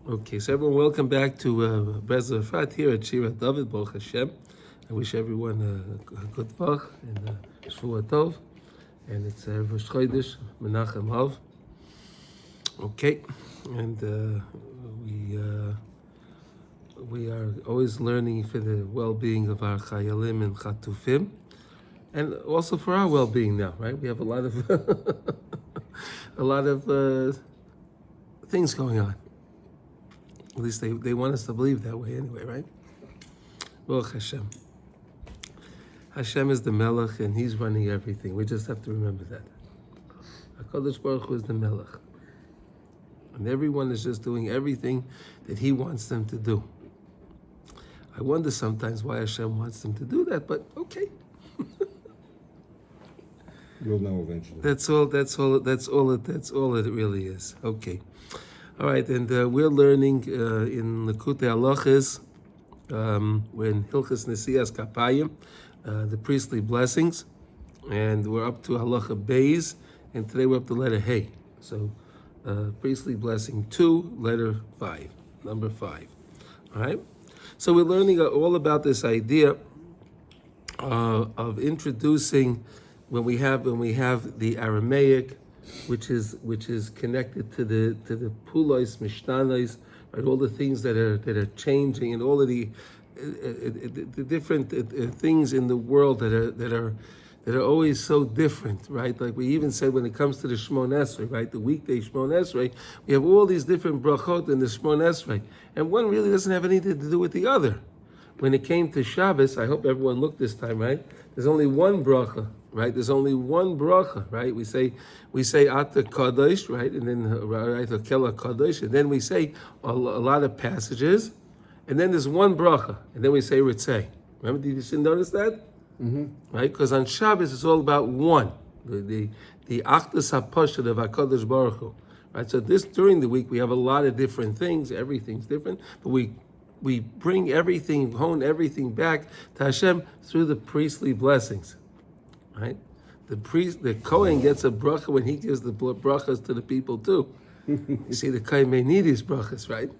Okay, so everyone, welcome back to Breslov Efrat here at Shira David, Baruch Hashem. I wish everyone a good Vach and Shvua Tov. And it's Rosh Chodesh, Menachem Av. Okay, and we are always learning for the well-being of our Chayalim and Chatufim, and also for our well-being now, right? We have a lot of things going on. At least they want us to believe that way anyway, right? Baruch Hashem. Hashem is the Melech and He's running everything. We just have to remember that. HaKadosh Baruch Hu is the Melech. And everyone is just doing everything that He wants them to do. I wonder sometimes why Hashem wants them to do that, but okay. You'll know eventually. That's all it really is. Okay. All right, and we're learning in Likutei Halachos, we're in Hilchos Nesias Kapayim, the priestly blessings, and we're up to Halacha Beis, and today we're up to letter Hey. So, priestly blessing 2, letter 5, number 5. All right? So we're learning all about this idea of introducing when we have the Aramaic, which is connected to the pulos mishtanos, right? All the things that are changing, and all of the different things in the world that are always so different, right? Like we even said when it comes to the Shmon Esrei, right? The weekday Shmon Esrei, we have all these different brachot in the Shmon Esrei, and one really doesn't have anything to do with the other. When it came to Shabbos, I hope everyone looked this time, right? There's only one bracha, right? There's only one bracha, right? We say Ata Kadosh, right? And then right Kela Kadosh, and then we say a lot of passages, and then there's one bracha, and then we say Ritzei. Remember, did you notice that? Mm-hmm. Right? Because on Shabbos it's all about one, the Achdus HaPashut of HaKadosh Baruch Hu, right? So during the week we have a lot of different things. Everything's different, but we bring everything, hone everything back to Hashem through the priestly blessings, right? The Kohen gets a bracha when he gives the brachas to the people too. You see, the Kohen may need his brachas, right?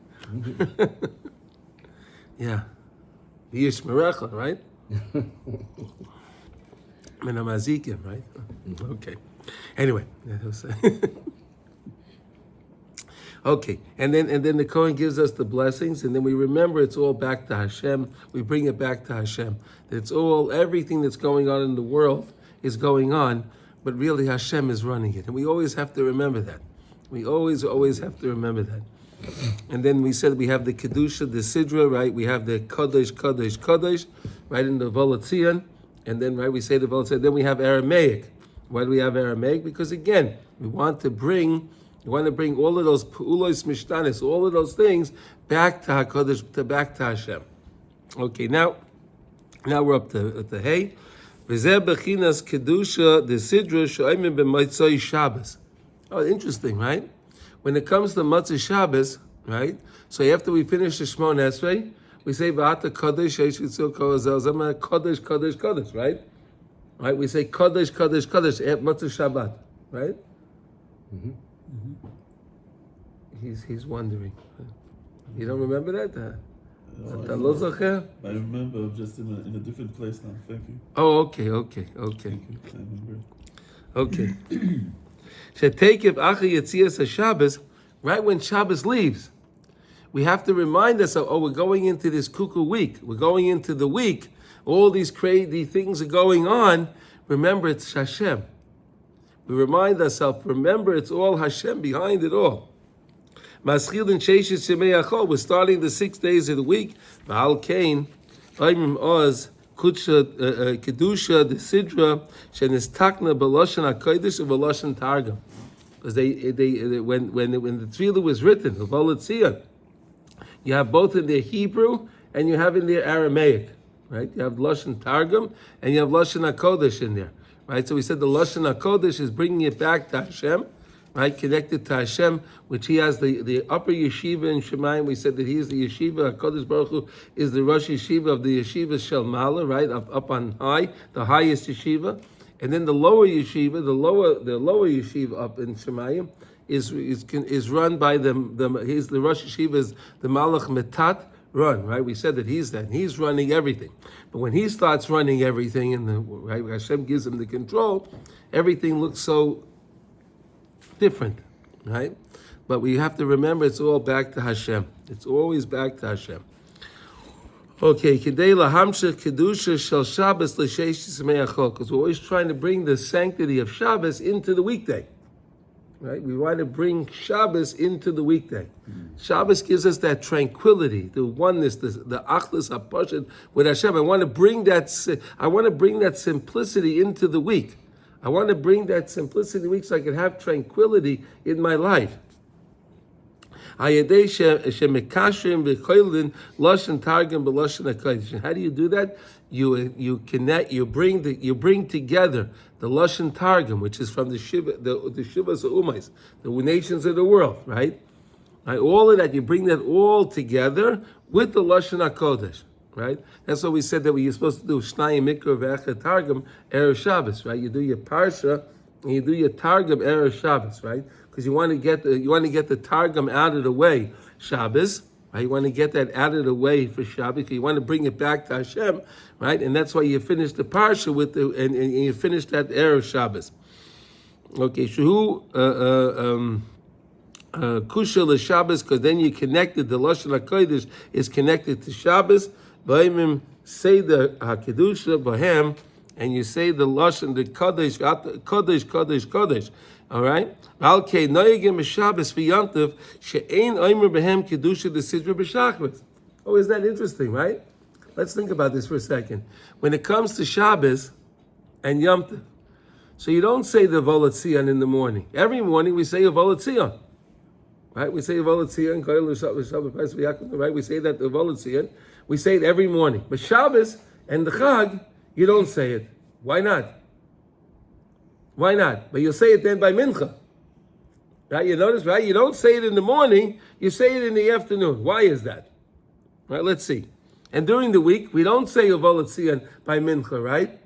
Yeah. V'yishmerecha, right? Menamazikim, right? Okay. Anyway. Okay, and then the Kohen gives us the blessings, and then we remember it's all back to Hashem. We bring it back to Hashem. It's everything that's going on in the world is going on, but really Hashem is running it. And we always have to remember that. We always have to remember that. And then we said we have the Kedusha, the Sidra, right? We have the Kodesh, Kodesh, Kodesh, right in the Volatzion. And then, right, we say the Volatzion. Then we have Aramaic. Why do we have Aramaic? Because again, we want to bring all of those Pu'ulos Mishtanis, all of those things back to HaKadosh, back to Hashem. Okay, now we're up to Hey. V'zeh bechinas kedusha the sidra sho'ayim b'motzei Shabbos. Oh, interesting, right? When it comes to Motzei Shabbos, right? So after we finish the Shmon Esrei, we say V'ata Kodesh Eish Yitzil Kol Zama Kodesh Kodesh Kodesh, right? Right? We say Kodesh Kodesh Kodesh at Motzei Shabbat, right? Mm-hmm. Mm-hmm. He's wondering. You don't remember that? I remember, I'm just in a different place now. Thank you. Oh, okay. Thank you. I remember. Okay. Shetekev Acha Yetzias HaShabbos, right when Shabbos leaves, we have to remind us of, we're going into this cuckoo week. We're going into the week. All these crazy things are going on. Remember, it's Hashem. We remind ourselves, remember, it's all Hashem behind it all. We're starting the 6 days of the week. V'al Kain, Oimim Oz, Kedusha, the Sidra, Shenistakna B'Loshen HaKodesh and B'Loshen Targum. Because when the Tefillah was written, the Volatzion, you have both in their Hebrew and you have in their Aramaic, right? You have Loshen Targum and you have Loshen HaKodesh in there, right? So we said the Loshen HaKodesh is bringing it back to Hashem, right, connected to Hashem, which He has the upper yeshiva in Shemayim. We said that He is the yeshiva. HaKadosh Baruch Hu is the Rosh Yeshiva of the yeshiva Shel Mala, right, up on high, the highest yeshiva. And then the lower yeshiva, the lower yeshiva up in Shemayim, is run by the Rosh Yeshiva is the Malach Metat Run, right? We said that he's that, and he's running everything. But when he starts running everything, and right, Hashem gives him the control, everything looks so different, right? But we have to remember it's all back to Hashem. It's always back to Hashem. Okay, Kidei lahamshech kedusha shel Shabbos l'sheish tismei achol, because we're always trying to bring the sanctity of Shabbos into the weekday. Right? We want to bring Shabbos into the weekday. Shabbos gives us that tranquility, the oneness, the achlus hapashut with Hashem. I want to bring that simplicity into the week. I want to bring that simplicity in the week so I can have tranquility in my life. How do you do that? You connect. You bring together the Lashon Targum, which is from the Shivas Umais, the nations of the world, right? All of that, you bring that all together with the Lashon HaKodesh, right? That's what we said that you're supposed to do. Shnayim Mikra Ve'echad Targum Erev Shabbos, right? You do your Parsha and you do your Targum Erev Shabbos, right? Because you want to get the Targum out of the way, Shabbos. Right? You want to get that out of the way for Shabbat. You want to bring it back to Hashem, right? And that's why you finish the parsha with and you finish that Erev Shabbos. Okay, Shehu Kusha l'Shabbos, because then you connected the Lashon HaKodesh is connected to Shabbos. B'ayimim say the HaKedusha b'hem, and you say the Lashon the Kodesh Kodesh. All right. Oh, isn't that interesting, right? Let's think about this for a second. When it comes to Shabbos and Yom Tov, so you don't say the Volat Tzion in the morning. Every morning we say a Volat Tzion, right? We say a Volat Tzion, right? We say that the Volat Tzion. We say it every morning. But Shabbos and the Chag, you don't say it. Why not? Why not? But you'll say it then by Mincha. Right? You notice, right? You don't say it in the morning, you say it in the afternoon. Why is that? Right, let's see. And during the week, we don't say Yovolat Tzion by Mincha, right?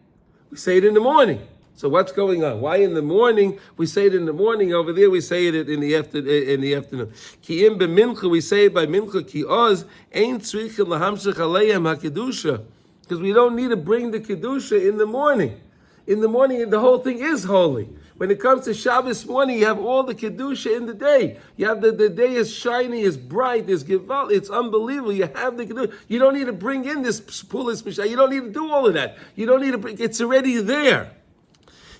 We say it in the morning. So what's going on? Why in the morning? We say it in the morning. Over there, we say it in the afternoon. Ki im b'mincha, we say it by Mincha. Ki oz ein tzricha lahamshech aleihem hakedusha. Because we don't need to bring the kedusha in the morning. In the morning, the whole thing is holy. When it comes to Shabbos morning, you have all the Kedusha in the day. You have the day is shiny, is bright, is Gival, it's unbelievable. You have the Kedusha. You don't need to bring in this Pulis Mishah. You don't need to do all of that. You don't need to bring, it's already there.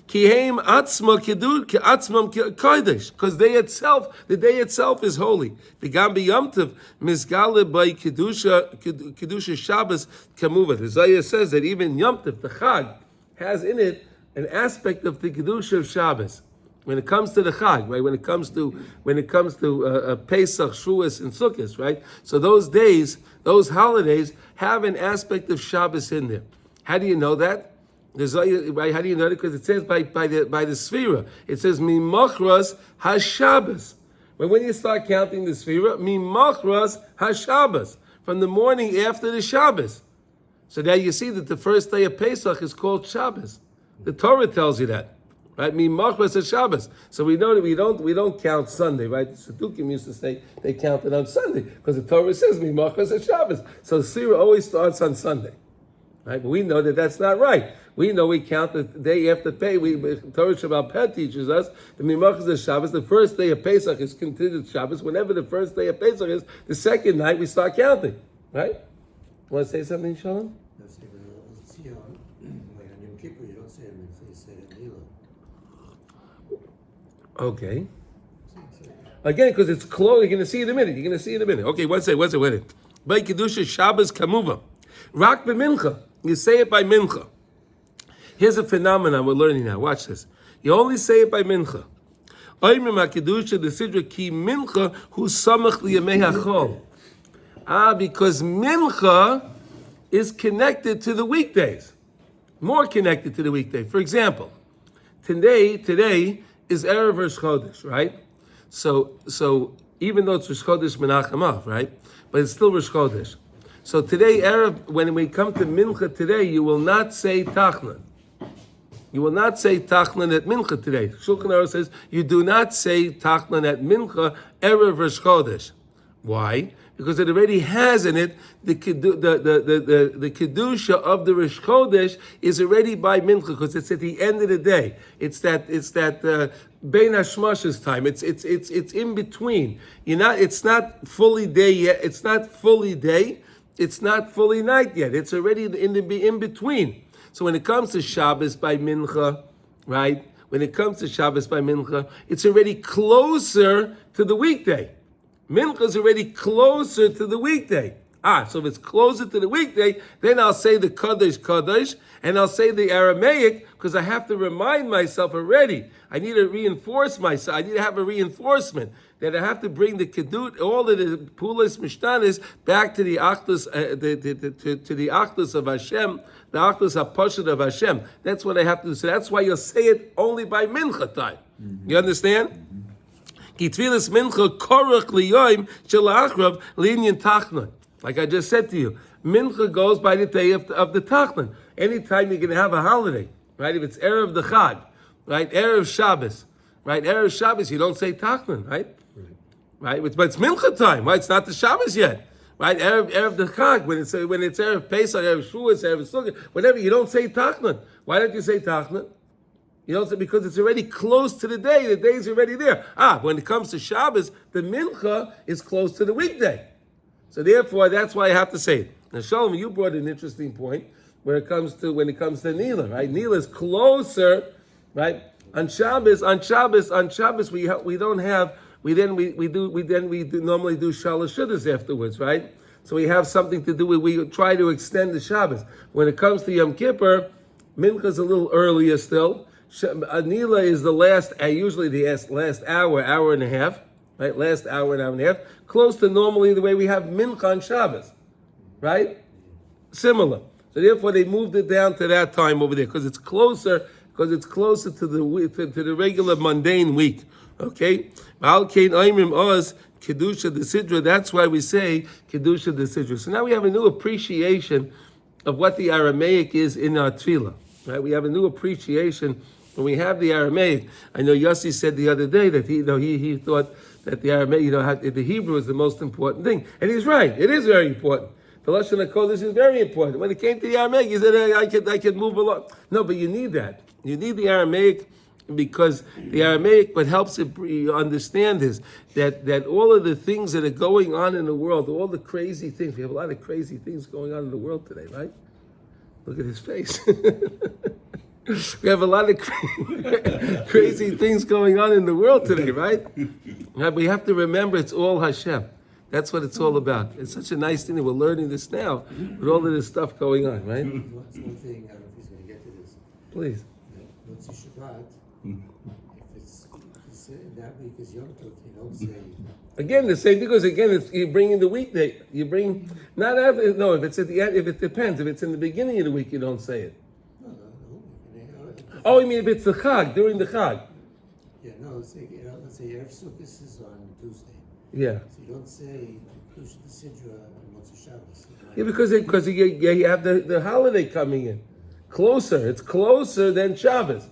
Kiheim atzma atzmam kodesh, because the day itself is holy. The Gambi Yom Tov misgale by Kedusha Shabbos kamuva. The Zayah says that even Yom Tov, the Chag, has in it an aspect of the kedusha of Shabbos. When it comes to the Chag, right? When it comes to Pesach, Shavuos, and Sukkot, right? So those days, those holidays have an aspect of Shabbos in there. How do you know that? Right? How do you know that? Because it says by the Sfira. It says Mimachras HaShabbos. When you start counting the Sfira, Mimachras HaShabbos, from the morning after the Shabbos. So now you see that the first day of Pesach is called Shabbos. The Torah tells you that, right? Mimachras Shabbos. So we know that we don't count Sunday, right? The Tzedakah used to say they counted on Sunday because the Torah says Mimachras Shabbos. So Sira always starts on Sunday, right? But we know that that's not right. We know we count the day after Pei. Torah Shabbat Peh teaches us the Mimachras Shabbos. The first day of Pesach is considered Shabbos. Whenever the first day of Pesach is, the second night we start counting, right? Want to say something, Shalom? Okay. Again, because it's close, you're going to see it in a minute. Okay, one second. By Kedusha Shabbos Kamuva. Rak b'mincha. You say it by mincha. Here's a phenomenon we're learning now. Watch this. You only say it by mincha. Oymim HaKedusha the Sidra ki mincha hu samach liyamei hachol. Because mincha is connected to the weekdays. More connected to the weekday. For example, today is Erev Rosh Chodesh, right? So even though it's Rosh Chodesh Menachem Av, right? But it's still Rosh Chodesh. So today, Erev, when we come to Mincha today, you will not say Tachna. You will not say Tachlan at Mincha today. Shulchan Aruch says you do not say Tachlan at Mincha erev Rosh Chodesh. Why? Because it already has in it the kedusha of the Rosh Chodesh is already by Mincha, because it's at the end of the day. It's that Bein Hashmash's time. It's in between. It's not fully day yet. It's not fully day. It's not fully night yet. It's already in between. So when it comes to Shabbos by Mincha, right? When it comes to Shabbos by Mincha, it's already closer to the weekday. Mincha is already closer to the weekday. So if it's closer to the weekday, then I'll say the Kadosh, and I'll say the Aramaic, because I have to remind myself already. I need to reinforce myself. I need to have a reinforcement that I have to bring the Kedut, all of the Pulas Mishtanis, back to the Achdus, to the Achdus of Hashem, the Achdus HaPashut of Hashem. That's what I have to do. So that's why you'll say it only by Mincha time. Mm-hmm. You understand? Like I just said to you, Mincha goes by the day of the Tachlan. Anytime you're going to have a holiday, right? If it's Erev the Chag, right? Erev Shabbos, right? Erev Shabbos, you don't say Tachlan, right? Right? But it's Mincha time, right? It's not the Shabbos yet, right? Erev the Chag, when it's Erev Pesach, Erev Shavuos, Erev Sukkot, whatever, you don't say Tachlan. Why don't you say Tachlan? You know, because it's already close to the day. The day's already there. When it comes to Shabbos, the Mincha is close to the weekday. So therefore, that's why I have to say it. Now, Shalom, you brought an interesting point when it comes to Nila, right? Nila is closer, right? On Shabbos, we normally do Shalosh Shudas afterwards, right? So we have something to do with, we try to extend the Shabbos. When it comes to Yom Kippur, Mincha is a little earlier still. Nila is the last, usually the last hour and a half, right? Last hour and a half, close to normally the way we have Mincha on Shabbos, right? Similar. So therefore, they moved it down to that time over there because it's closer to the regular mundane week. Okay, Kedusha the Sidra. That's why we say Kedusha the Sidra. So now we have a new appreciation of what the Aramaic is in our tefillah. Right? We have a new appreciation when we have the Aramaic. I know Yossi said the other day that he thought that the Aramaic, the Hebrew is the most important thing, and he's right. It is very important. The Lashon HaKodesh is very important. When it came to the Aramaic, he said, I could move along. No, but you need that. You need the Aramaic because the Aramaic, what helps it understand is that all of the things that are going on in the world, all the crazy things, we have a lot of crazy things going on in the world today, right? Look at his face. We have a lot of crazy things going on in the world today, right? We have to remember it's all Hashem. That's what it's all about. It's such a nice thing that we're learning this now with all of this stuff going on, right? One thing, I don't know if he's going to get to this. Please. What's Shabbat? If it's that week is Yom Tov, you don't say. Again, the same thing, because again, you bring in the weekday. You bring, not after, no, if it's at the end, if it depends. If it's in the beginning of the week, you don't say it. No. Oh, you mean if it's the Chag, during the Chag? Yeah, no, let's say Erev Sukkot is on Tuesday. Yeah. So you don't say Kedusha the Sidra and Motzei Shabbos. Yeah, because you have the holiday coming in. Closer. It's closer than Shabbos. Okay.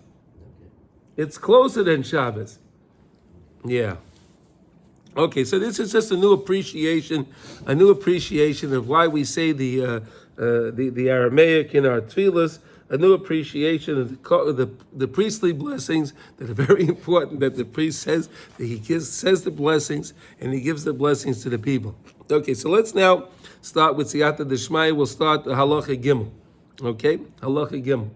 It's closer than Shabbos. Yeah. Okay, so this is just a new appreciation of why we say the Aramaic in our tefillas, a new appreciation of the priestly blessings that are very important, that the priest says, that he says the blessings, and he gives the blessings to the people. Okay, so let's now start with Siyata D'Shmaya. We'll start Halacha Gimel. Okay, Halacha Gimel.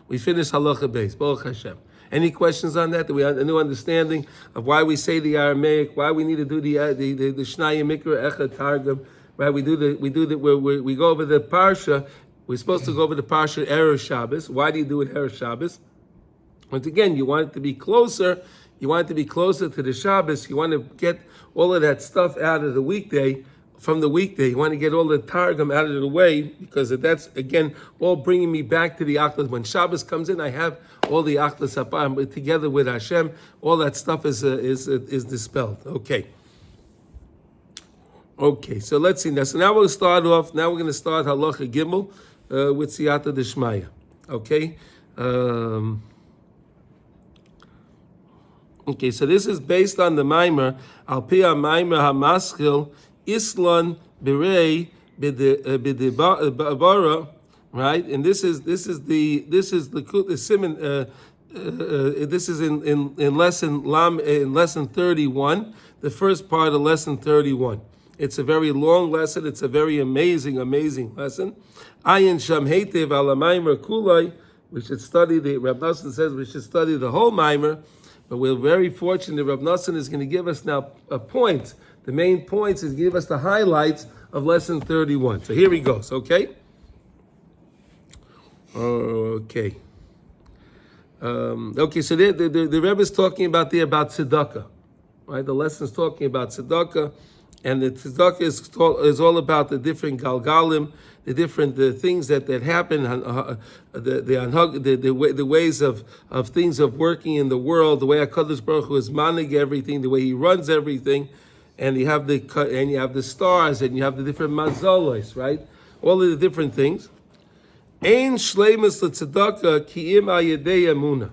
We finished Halacha Beis, Baruch Hashem. Any questions on that? Do we have a new understanding of why we say the Aramaic? Why we need to do the Shnaya Mikra Echad Targum? Right? We go over the parsha. We're supposed to go over the parsha Erev Shabbos. Why do you do it Erev Shabbos? Once again, you want it to be closer. You want it to be closer to the Shabbos. You want to get all of that stuff out of the weekday. From the weekday, you want to get all the Targum out of the way, because that's, again, all bringing me back to the Achlas. When Shabbos comes in, I have all the Achlas Hapam together with Hashem. All that stuff is dispelled. Okay, so let's see now. So now we'll start off. Now we're going to start Halacha Gimel with Siyata D'Shmaya. Okay. Okay, so this is based on the Maimer, Al Pi HaMaimer HaMaschil, Islan Berei B'Dibara, right? And this is the Simon. This is in lesson 31, the first part of lesson 31. It's a very long lesson. It's a very amazing lesson. Ayin Sham Heitev Al HaMaimer Kulai. We should study Reb Nosson says we should study the whole Maimer. But we're very fortunate. Rav Nosson is going to give us now a point. The main points is give us the highlights of lesson 31. So here he goes. Okay. Okay. Okay. So the Rebbe is talking about tzedakah, right? The lesson is talking about tzedakah, and the tzedakah is all about the different galgalim, the different things that happen, the ways of things of working in the world, the way HaKadosh Baruch Hu is manig everything, the way He runs everything, and you have the stars, and you have the different mazolos, right? All of the different things. Ein shleimus l'tzedakah ki im ayedei emunah.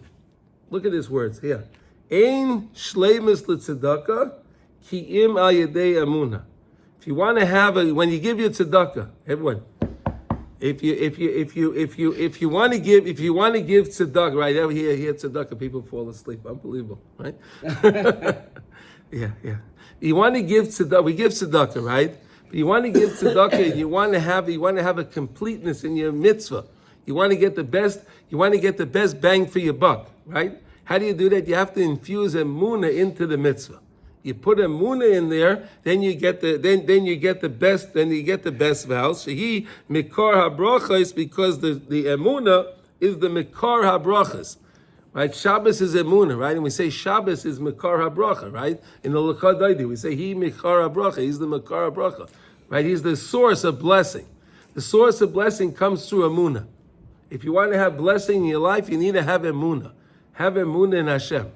Look at these words here. Ein shleimus l'tzedakah ki im ayedei emunah. If you want to have when you give your tzedakah, everyone. If you want to give tzedakah, right? Here tzedakah, people fall asleep. Unbelievable, right? Yeah. You want to give tzedakah, we give tzedakah, right? But you want to give tzedakah, you want to have a completeness in your mitzvah. You want to get the best bang for your buck, right? How do you do that? You have to infuse emunah into the mitzvah. You put emunah in there, then you get the best vows. Shehi mikar habrachas, because the emunah is the mikar habrachas, right? Shabbos is emunah, right? And we say Shabbos is mikar habracha, right? In the Lakadaidi, we say he mikar habracha. He's the mikar habracha, right? He's the source of blessing. The source of blessing comes through emunah. If you want to have blessing in your life, you need to have emunah. Have emunah in Hashem.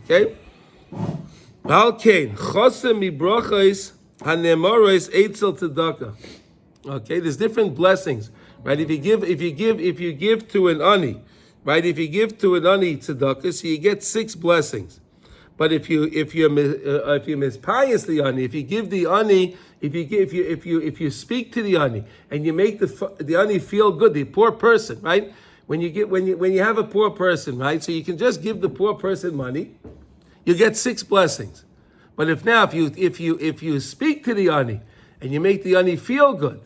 Okay. Okay, there's different blessings, right? If you give to an ani, right? If you give to an ani tzedakah, so you get 6 blessings. But if you mispious the ani, if you give the ani, if you speak to the ani and you make the ani feel good, the poor person, right? When you have a poor person, right? So you can just give the poor person money. You get 6 blessings. But if you speak to the ani and you make the ani feel good,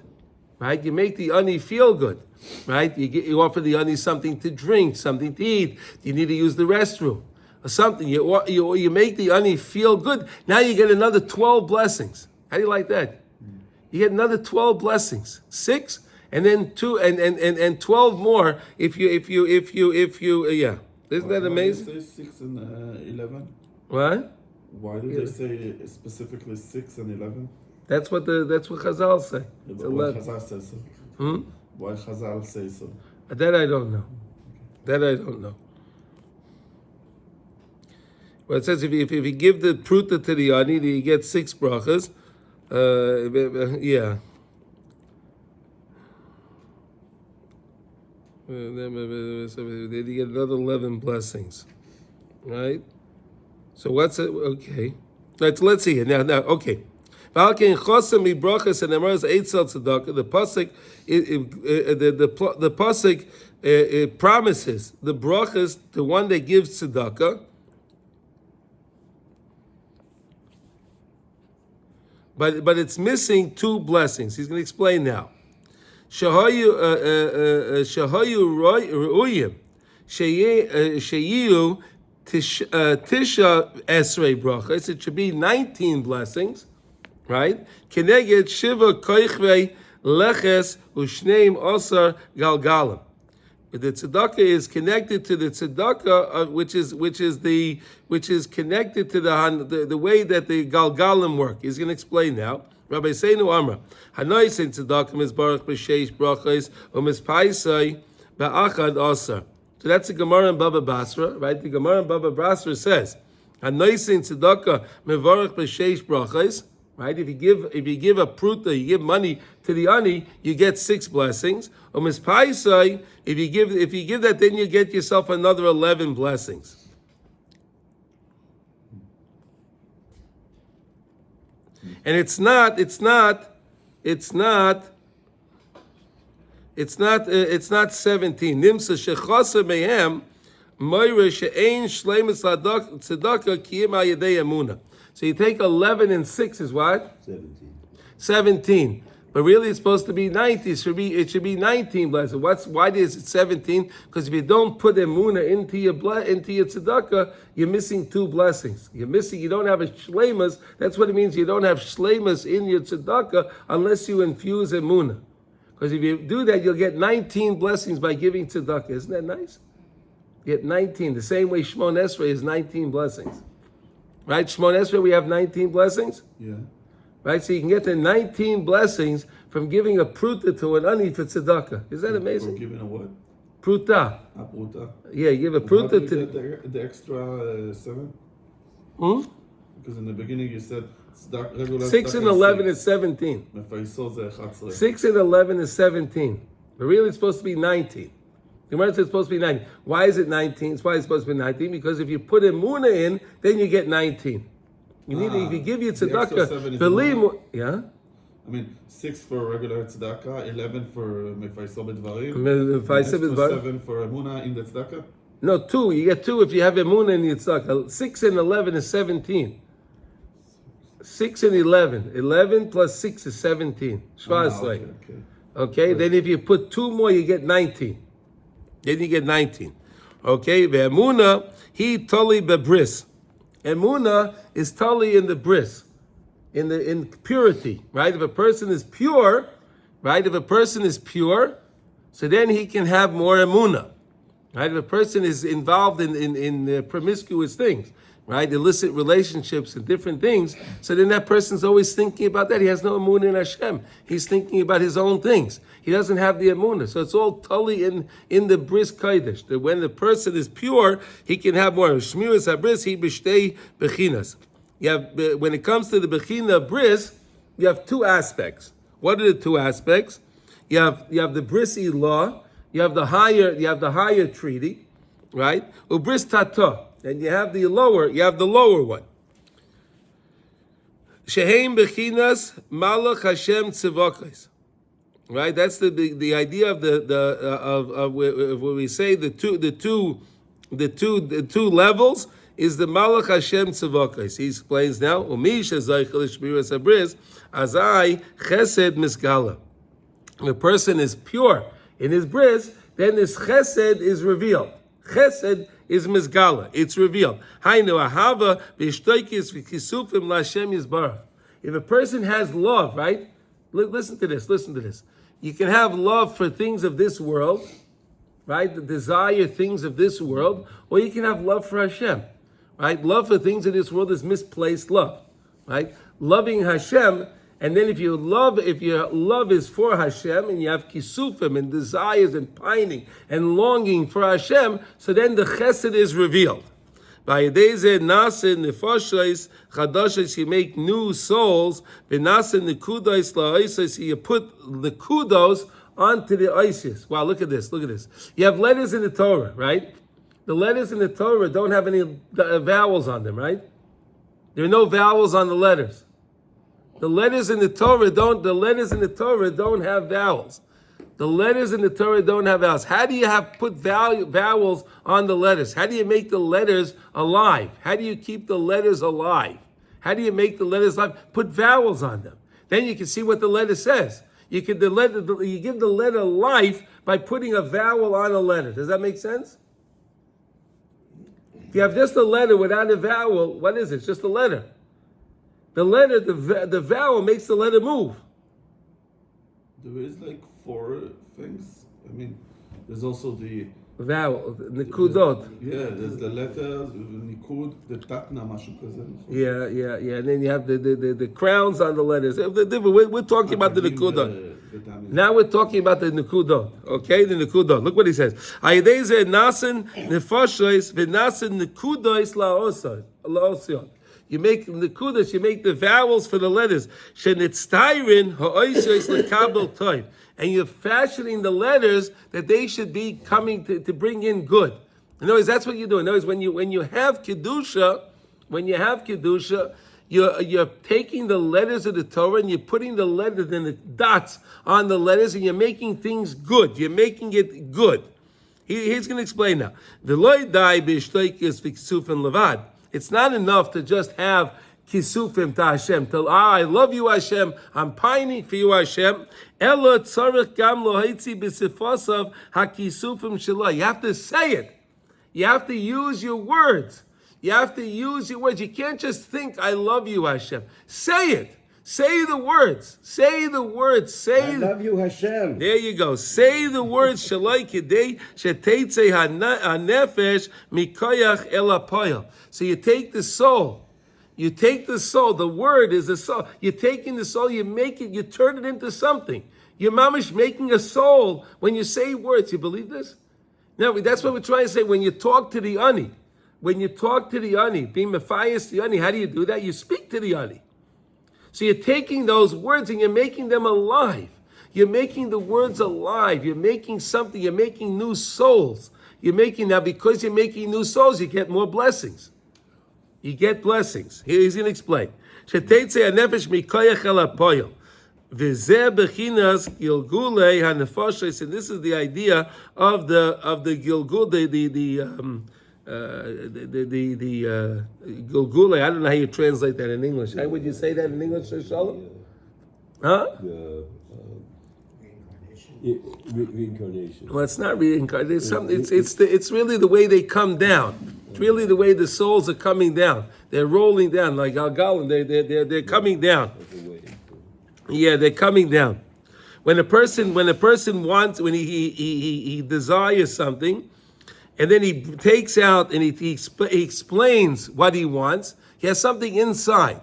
right? You make the ani feel good, right? You offer the ani something to drink, something to eat. You need to use the restroom or something. You make the ani feel good. Now you get another 12 blessings. How do you like that? You get another 12 blessings. 6 and then 2 and 12 more if you yeah. Isn't that amazing? Why do they say 6 and 11? What? Why do they say specifically 6 and 11? That's what Chazal say. Yeah, It's but why 11. Chazal says so? Why Chazal say so? That I don't know. Well, it says if you give the pruta to the ani, you get 6 brachas. Yeah. Then you get another 11 blessings, right? So what's it? Okay, let's see it now. Okay, the pasuk, the pasuk it promises the brachas to one that gives tzedakah, but it's missing 2 blessings. He's going to explain now. Shahayu ru'uyim sheyiu tisha esrei brachas. It should be 19 blessings, right? Keneged shiva koichrei leches ushneim osar galgalim. The tzedakah is connected to the tzedakah, which is connected to the way that the galgalim work. He's going to explain now. Rabbi Seinu Amra, Hanoi sin tzedakah mizbarach b'sheish brachos u'mizpaisai ba'achad osar. So that's the Gemara in Baba Basra, right? The Gemara in Baba Basra says, Hanoi sin tzedakah mizbarach b'sheish brachos, right? If you give a pruta, you give money to the ani, you get 6 blessings. Or mispaisai, if you give that, then you get yourself another 11 blessings. And it's not 17. Nimsa shechasa mehem moira she'ein shleimus tzedakah kiyim al yedei emunah. So you take 11 and 6 is what? 17. But really it's supposed to be 90. It should be 19 blessings. Why is it 17? Because if you don't put emunah into your tzedakah, you're missing 2 blessings. You don't have a shleimus. That's what it means. You don't have shleimus in your tzedakah unless you infuse emunah. Because if you do that, you'll get 19 blessings by giving tzedakah. Isn't that nice? You get 19. The same way Shmon Esrei is 19 blessings. Right? Shmon Esrei, we have 19 blessings? Yeah. Right? So you can get the 19 blessings from giving a pruta to an ani for tzedakah. Is that amazing? For giving a what? Pruta. A pruta. Yeah, you give a pruta How do to... you get the extra 7? Because in the beginning you said 6 and 11 is 17. 6 and 11 is 17. But really it's supposed to be 19. The Gemara says it's supposed to be 19. Why is it 19? It's why it's supposed to be 19. Because if you put emunah in, then you get 19. You need if you give your tzedakah, believe me, yeah? I mean, 6 for regular tzedakah, 11 for mefaisel b'dvarim, 7 for emunah in the tzedakah? No, 2. You get 2 if you have emunah in your tzedakah. 6 and 11 is 17. 6 and 11. 11 plus 6 is 17. Okay, then if you put 2 more, you get 19. Then you get 19. Okay, Emunah, he tali bebris. Emunah is tali in the bris, in purity, right? If a person is pure, right? If a person is pure, so then he can have more emunah, right? If a person is involved in promiscuous things, right? Illicit relationships and different things, so then that person's always thinking about that. He has no emunah in Hashem. He's thinking about his own things. He doesn't have the emunah. So it's all tali in the bris kodesh. That when the person is pure, he can have more. Shmiras habris, he b'shtei bechinas. You have, when it comes to the bechina bris, you have 2 aspects. What are the 2 aspects? You have the brisi law. You have the higher treaty, right? Ubris tata. And you have the lower one. Sheheim bechinas malach Hashem tzivakos. Right, that's the idea of of what we say the two levels is the malach Hashem tzivakos. He explains now umisha zaychel shmiras habris azai chesed misgala. When a person is pure in his bris, then this chesed is revealed. Chesed is mizgala. It's revealed. Hainu ahava v'ishtoikis v'kisufim l'Hashem yizbarach. If a person has love, right? Listen to this. You can have love for things of this world, right? The desire things of this world, or you can have love for Hashem, right? Love for things of this world is misplaced love, right? Loving Hashem, and then if your love is for Hashem, and you have kisufim and desires and pining and longing for Hashem, so then the chesed is revealed. By Yedeze Nasa Nefashos Chadashos, you make new souls. V'Nasa Nekudos LaOisos, you put the kudos onto the oisis. Wow, look at this. You have letters in the Torah, right? The letters in the Torah don't have any vowels on them, right? There are no vowels on the letters. The letters in the Torah don't have vowels. The letters in the Torah don't have vowels. How do you put vowels on the letters? How do you make the letters alive? How do you keep the letters alive? How do you make the letters alive? Put vowels on them. Then you can see what the letter says. You give the letter life by putting a vowel on a letter. Does that make sense? If you have just a letter without a vowel, what is it? It's just a letter. The vowel makes the letter move. There is like 4 things. I mean, there's also the vowel, nikudot. There's the letters, nikud, the tatna, mashu kaze. Yeah. And then you have the crowns on the letters. We're talking about the nikudot. Now we're talking about the nikudot. Okay, the nikudot. Look what he says. Ayedeze nasen nefashos v'nasen nikudos laosyon. You make nekudas, you make the vowels for the letters. Shenitztairin ha'oisos lekabel toiv. And you're fashioning the letters that they should be coming to bring in good. In other words, that's what you're doing. In other words, when you have kedusha, you're taking the letters of the Torah and you're putting the letters and the dots on the letters and you're making things good. You're making it good. He's going to explain now. It's not enough to just have kisufim to Hashem. I love you, Hashem. I'm pining for you, Hashem. You have to say it. You have to use your words. You have to use your words. You can't just think, I love you, Hashem. Say it. Say the words. Say the words. Say. I love you, Hashem. There you go. Say the words. Shalai kidei sheteitzei hanefesh mikoyach el hapoyel. So you take the soul. You take the soul. The word is the soul. You're taking the soul. You make it. You turn it into something. You're mamish making a soul when you say words. You believe this? Now that's what we're trying to say. When you talk to the ani, being Pious the ani, how do you do that? You speak to the ani. So you're taking those words and you're making them alive. You're making the words alive. You're making something. You're making new souls. You're making now, because you're making new souls, you get more blessings. You get blessings. Here he's going to explain. And this is the idea of the Gilgul, the Gilgule. I don't know how you translate that in English. How would you say that in English, Shalom? Huh? Reincarnation. Well, it's not reincarnation. It's really the way they come down. It's really the way the souls are coming down. They're rolling down like Algalim. They're coming down. Yeah, they're coming down. When a person wants, when he desires something, and then he takes out and he explains what he wants, he has something inside,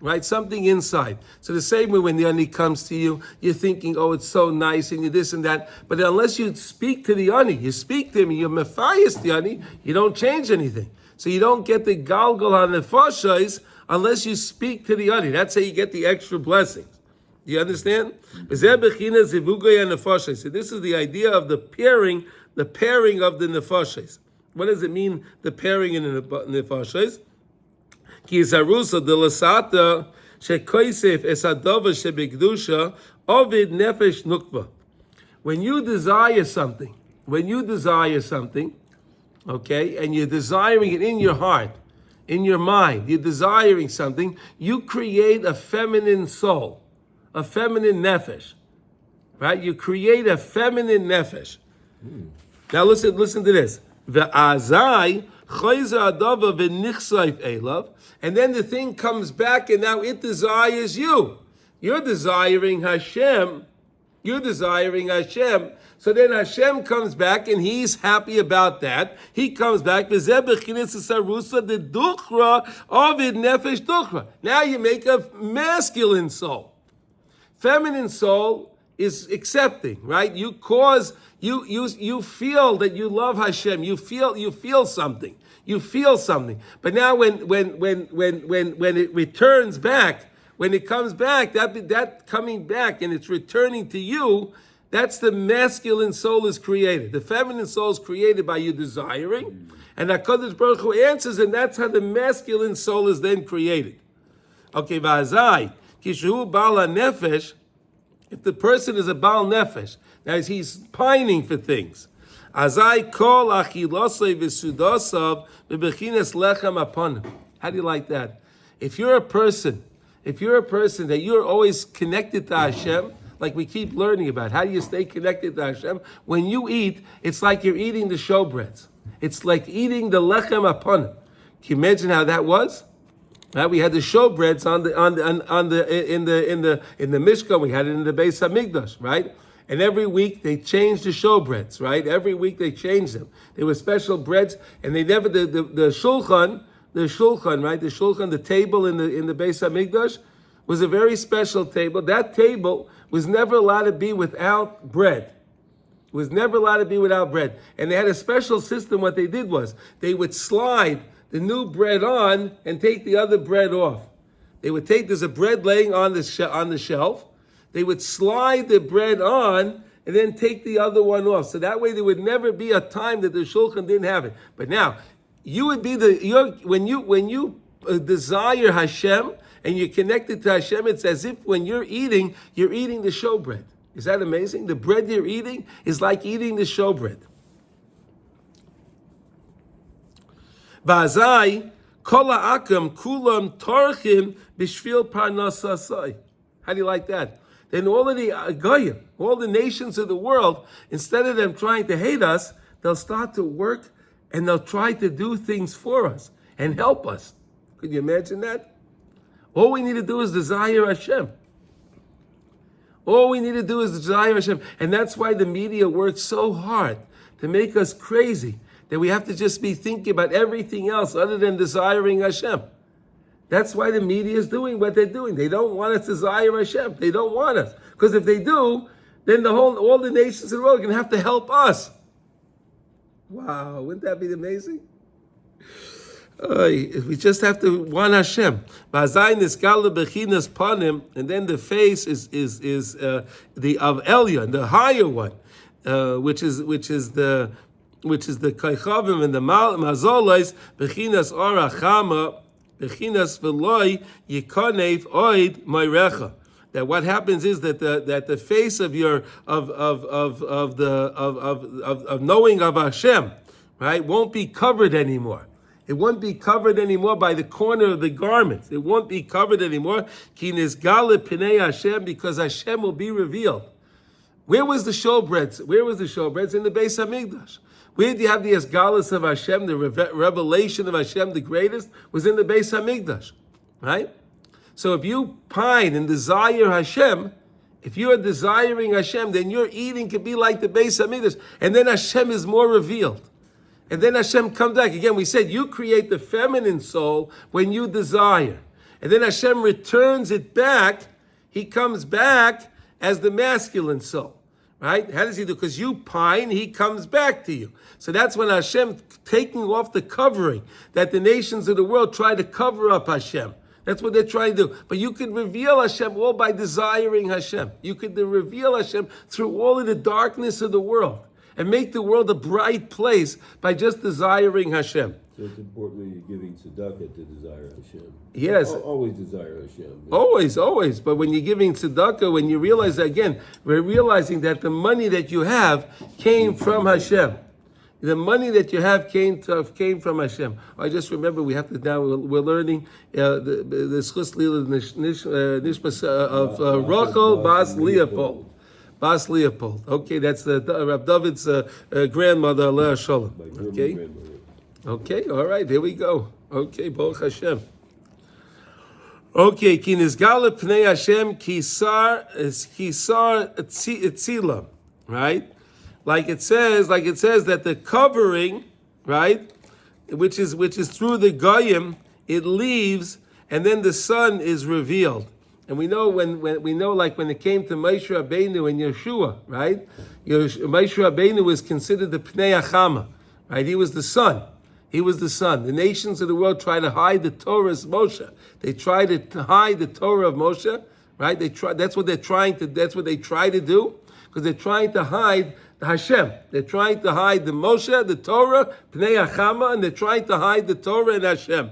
right? Something inside. So the same way when the ani comes to you, you're thinking, oh, it's so nice, and you this and that. But unless you speak to the ani, you speak to him, you're mephayis the ani, you don't change anything. So you don't get the galgal hanefashos unless you speak to the ani. That's how you get the extra blessings. Do you understand? So this is the idea of the pairing of the nefashos. What does it mean, the pairing in the nefashos? Ki zarusa de lasata shekoisef esadova shebekdusha ovid nefesh nukva. When you desire something, okay, and you're desiring it in your heart, in your mind, you're desiring something, you create a feminine soul, a feminine nefesh, right? You create a feminine nefesh. Now listen to this. Ve'azai chayza adava v'nichsayf elav, and then the thing comes back, and now it desires you. You're desiring Hashem. So then Hashem comes back, and he's happy about that. He comes back. Now you make a masculine soul. Feminine soul is accepting, right? You feel that you love Hashem. You feel something. But now when it returns back, when it comes back, that coming back and it's returning to you, that's the masculine soul is created. The feminine soul is created by you desiring, and HaKadosh Baruch Hu answers, and that's how the masculine soul is then created. Okay, v'azai kishu bala nefesh. If the person is a Baal Nefesh, now he's pining for things. Azai kol achilosei v'sudosav v'bechines lechem aponim. How do you like that? If you're a person that you're always connected to Hashem, like we keep learning about, how do you stay connected to Hashem? When you eat, it's like you're eating the showbreads. It's like eating the lechem aponim. Can you imagine how that was? Right, we had the showbreads in the Mishkan. We had it in the Beis Hamikdash, right? And every week they changed the showbreads, right? Every week they changed them. They were special breads, and they never the shulchan, right? The shulchan, the table in the Beis Hamikdash, was a very special table. That table was never allowed to be without bread. And they had a special system. What they did was they would slide the new bread on and take the other bread off. They would take, there's a bread laying on the shelf. They would slide the bread on and then take the other one off. So that way there would never be a time that the shulchan didn't have it. But now, you would be when you desire Hashem and you're connected to Hashem, it's as if when you're eating the showbread. Is that amazing? The bread you're eating is like eating the showbread. Vazai kol ha'akam kulam torchim b'shvil parnasasai. How do you like that? Then all of the goyim, all the nations of the world, instead of them trying to hate us, they'll start to work and they'll try to do things for us and help us. Could you imagine that? All we need to do is desire Hashem. All we need to do is desire Hashem. And that's why the media works so hard to make us crazy, that we have to just be thinking about everything else other than desiring Hashem. That's why the media is doing what they're doing. They don't want us to desire Hashem. They don't want us. Because if they do, then all the nations in the world are going to have to help us. Wow, wouldn't that be amazing? We just have to want Hashem. And then the face is the of Elyon, the higher one, which is the Kaichavim and the Mazolais, Bechinas Orachama, Bechinas Veloy Yikonev Oid Moirecha. That what happens is that the face of your of knowing of Hashem, right, won't be covered anymore. It won't be covered anymore by the corner of the garment. It won't be covered anymore. Ki nizgale pnei Hashem, because Hashem will be revealed. Where was the showbread? Where was the showbread? In the Beis Hamikdash. Where do you have the esgalus of Hashem, the revelation of Hashem, the greatest, was in the Beis Hamikdash, right? So if you pine and desire Hashem, if you are desiring Hashem, then your eating could be like the Beis Hamikdash, and then Hashem is more revealed. And then Hashem comes back. Again, we said you create the feminine soul when you desire. And then Hashem returns it back. He comes back as the masculine soul. Right? How does he do? Because you pine, he comes back to you. So that's when Hashem taking off the covering that the nations of the world try to cover up Hashem. That's what they're trying to do. But you could reveal Hashem all by desiring Hashem. You could reveal Hashem through all of the darkness of the world and make the world a bright place by just desiring Hashem. So it's important when you're giving tzedakah to desire Hashem. Yes. Always desire Hashem. Always. But when you're giving tzedakah, when you realize that, again, we're realizing that the money that you have came from Hashem. The money that you have came from Hashem. I just remember we have to now, we're learning the Schus Lila Nishmas of Rachel Bas Leopold. Bas Leopold. Okay, that's Rab David's grandmother, Aleh Shalom. Okay? Okay, all right, here we go. Okay, Baruch Hashem. Okay, ki nizgale pnei Hashem kisar tzila, right? Like it says that the covering, right, which is through the goyim, it leaves, and then the sun is revealed. And we know when it came to Moshe Rabbeinu and Yeshua, right? Moshe Rabbeinu was considered the Pnei Achama, right? He was the sun. The nations of the world try to hide the Torah's Moshe. They try to hide the Torah of Moshe, right? That's what they try to do, because they're trying to hide the Hashem. They're trying to hide the Moshe, the Torah, Pnei Achama, and they're trying to hide the Torah and Hashem.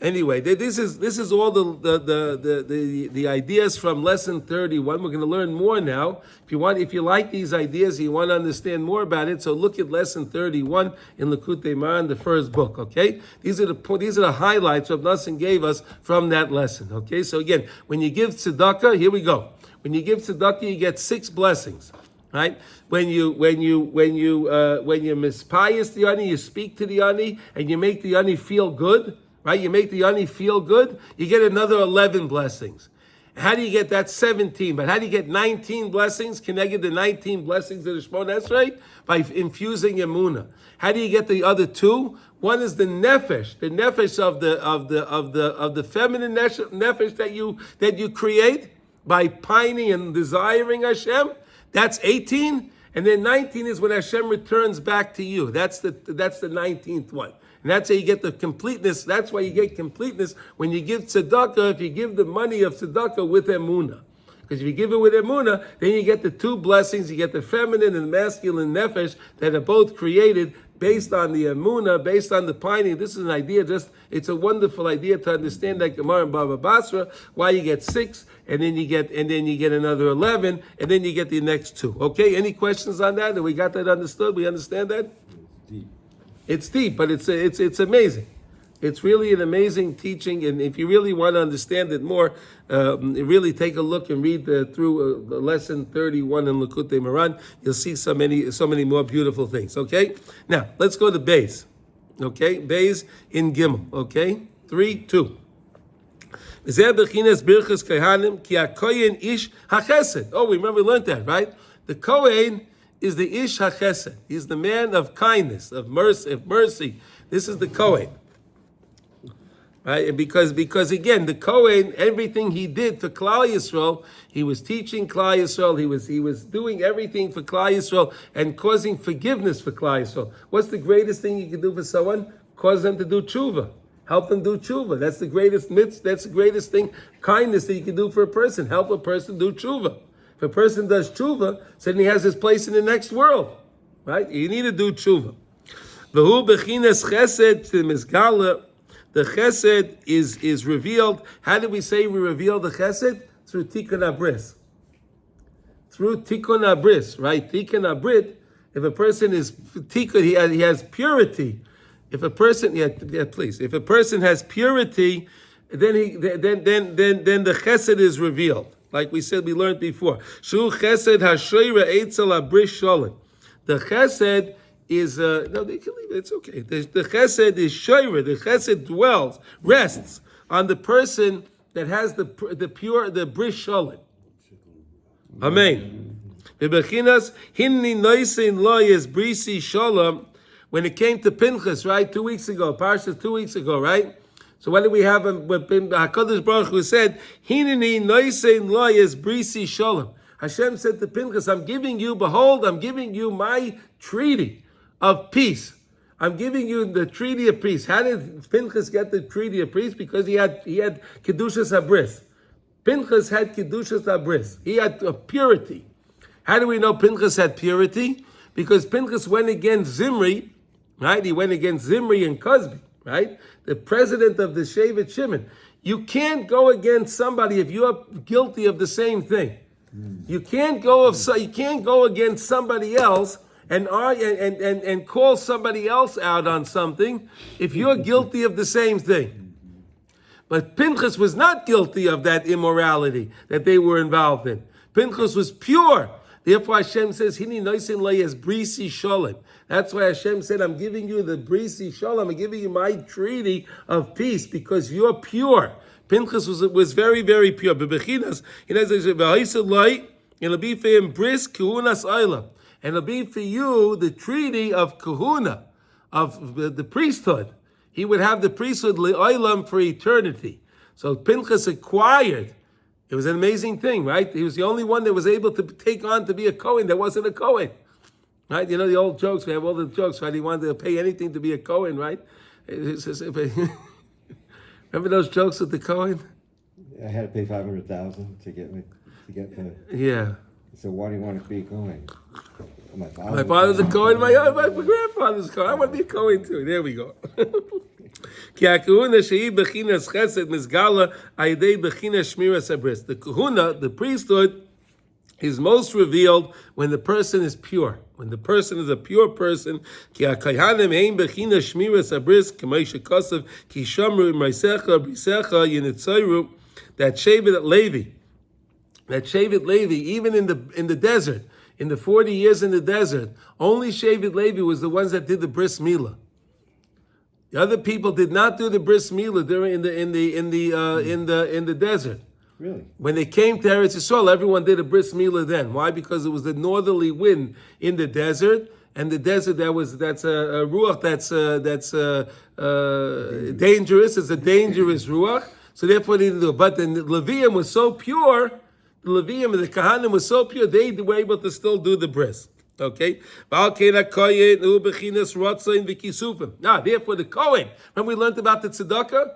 Anyway, this is all the ideas from lesson 31. We're going to learn more now. If you like these ideas, you want to understand more about it, so look at lesson 31 in Likutei Moharan, the first book. Okay, these are the highlights Rav Nosson gave us from that lesson. Okay, so again, when you give tzedakah, here we go. When you give tzedakah, you get 6 blessings. Right? When you mispious the ani, you speak to the ani, and you make the ani feel good. Right? You make the ani feel good, you get another 11 blessings. How do you get that 17? But how do you get 19 blessings? Connected the 19 blessings of the Shemona Esrei? By infusing Emunah. How do you get the other 2? One is the nefesh of the feminine nefesh that you create by pining and desiring Hashem. That's 18. And then 19 is when Hashem returns back to you. That's the 19th one. And that's how you get the completeness. That's why you get completeness when you give tzedakah, if you give the money of tzedakah with emunah. Because if you give it with emunah, then you get the two blessings. You get the feminine and masculine nefesh that are both created based on the emunah, based on the pining. This is an idea, it's a wonderful idea to understand that Gemara and Baba Basra, why you get 6, and then you get another 11, and then you get the next 2. Okay, any questions on that? We got that understood? We understand that? It's deep, but it's amazing. It's really an amazing teaching, and if you really want to understand it more, really take a look and read through lesson 31 in Likutei Moharan. You'll see so many more beautiful things. Okay, now let's go to Beis. Okay, Beis in Gimel. Okay, 3:2. Oh, remember we learned that, right? The Kohen is the Ish HaChesed. He's the man of kindness, of mercy. This is the Kohen. Right? And because again, the Kohen, everything he did for Klal Yisrael, he was teaching Klal Yisrael, he was doing everything for Klal Yisrael and causing forgiveness for Klal Yisrael. What's the greatest thing you can do for someone? Cause them to do tshuva. Help them do tshuva. That's the greatest mitzvah, that's the greatest thing, kindness that you can do for a person. Help a person do tshuva. If a person does tshuva, so then he has his place in the next world. Right? You need to do tshuva. V'hu b'chinas chesed t'mizgala. The chesed is revealed. How do we say we reveal the chesed? Through tikkun abris. Through tikkun abris, right? Tikkun abrit. If a person is tikkun, he has purity. If a person, please. If a person has purity, then the chesed is revealed. Like we said, we learned before. Shu chesed hashoira eitzel abris sholem. The chesed is no, they can leave it. It's okay. The chesed is shoyre. The chesed dwells, rests on the person that has the bris sholem. Amen. Bebechinas hinni noisein loyes brisi sholem. When it came to Pinchas, right, 2 weeks ago, Parshas 2 weeks ago, right. So what did we have? When Hakadosh Baruch Hu said, hinni noisein loyes brisi sholem. Hashem said to Pinchas, I'm giving you my treaty of peace. I'm giving you the treaty of peace. How did Pinchas get the treaty of peace? Because he had kedushas habris. Pinchas had kedushas habris. He had purity. How do we know Pinchas had purity? Because Pinchas went against Zimri, right? He went against Zimri and Cosby, right? The president of the Shevet Shimon. You can't go against somebody if you're guilty of the same thing. You can't go against somebody else and call somebody else out on something if you're guilty of the same thing. But Pinchas was not guilty of that immorality that they were involved in. Pinchas was pure. Therefore Hashem says, Hini noisin layes brisi sholem. That's why Hashem said, I'm giving you the brisi sholem. I'm giving you my treaty of peace because you're pure. Pinchas was very, very pure. Bebechinas, it'll be for him bris kuhunas oilam. And it'll be for you the treaty of kahuna, of the priesthood. He would have the priesthood le'olam for eternity. So Pinchas acquired. It was an amazing thing, right? He was the only one that was able to take on to be a Kohen that wasn't a Kohen. Right? You know the old jokes, we have all the jokes, right? He wanted to pay anything to be a Kohen, right? Remember those jokes with the Kohen? I had to pay $500,000 to get the. Yeah. So why do you want to be a Kohen? My father's a Kohen. My grandfather's a Kohen. I want to be a Kohen too. There we go. The kahuna, the priesthood, is most revealed when the person is pure. When the person is a pure person, that Shevet Levi, even in the desert, in the 40 years in the desert, only Shevet Levi was the ones that did the bris milah. The other people did not do the bris milah during in the desert. Really? When they came to Eretz Yisrael, everyone did a bris milah then. Why? Because it was the northerly wind in the desert, and the desert that's a ruach that's dangerous. It's a dangerous ruach. So therefore they didn't do it. But the Levium was so pure. The Levium and the Kahanim was so pure, they were able to still do the bris. Okay? Now, therefore the Kohen, when we learned about the Tzedakah,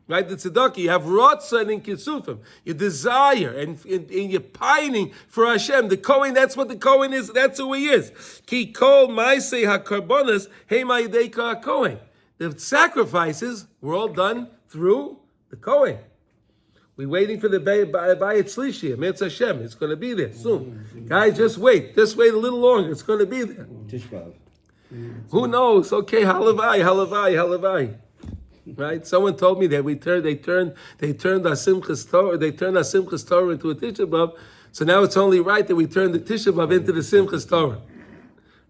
right? The Tzedakah, you have Ratzon and Kisufim. You desire and you're pining for Hashem. The Kohen, that's what the Kohen is. That's who he is. Ki kol ma'aseh hakarbonos hema yedei Kohen. The sacrifices were all done through the Kohen. We're waiting for the Bayit Shlishi. It's Hashem. It's going to be there soon. Guys, just wait. Just wait a little longer. It's going to be there. Tishbav. Who knows? Okay, halavai. Right? Someone told me that they turned our Simchas Torah into a Tisha B'Av. So now it's only right that we turn the Tisha B'Av into the Simchas Torah.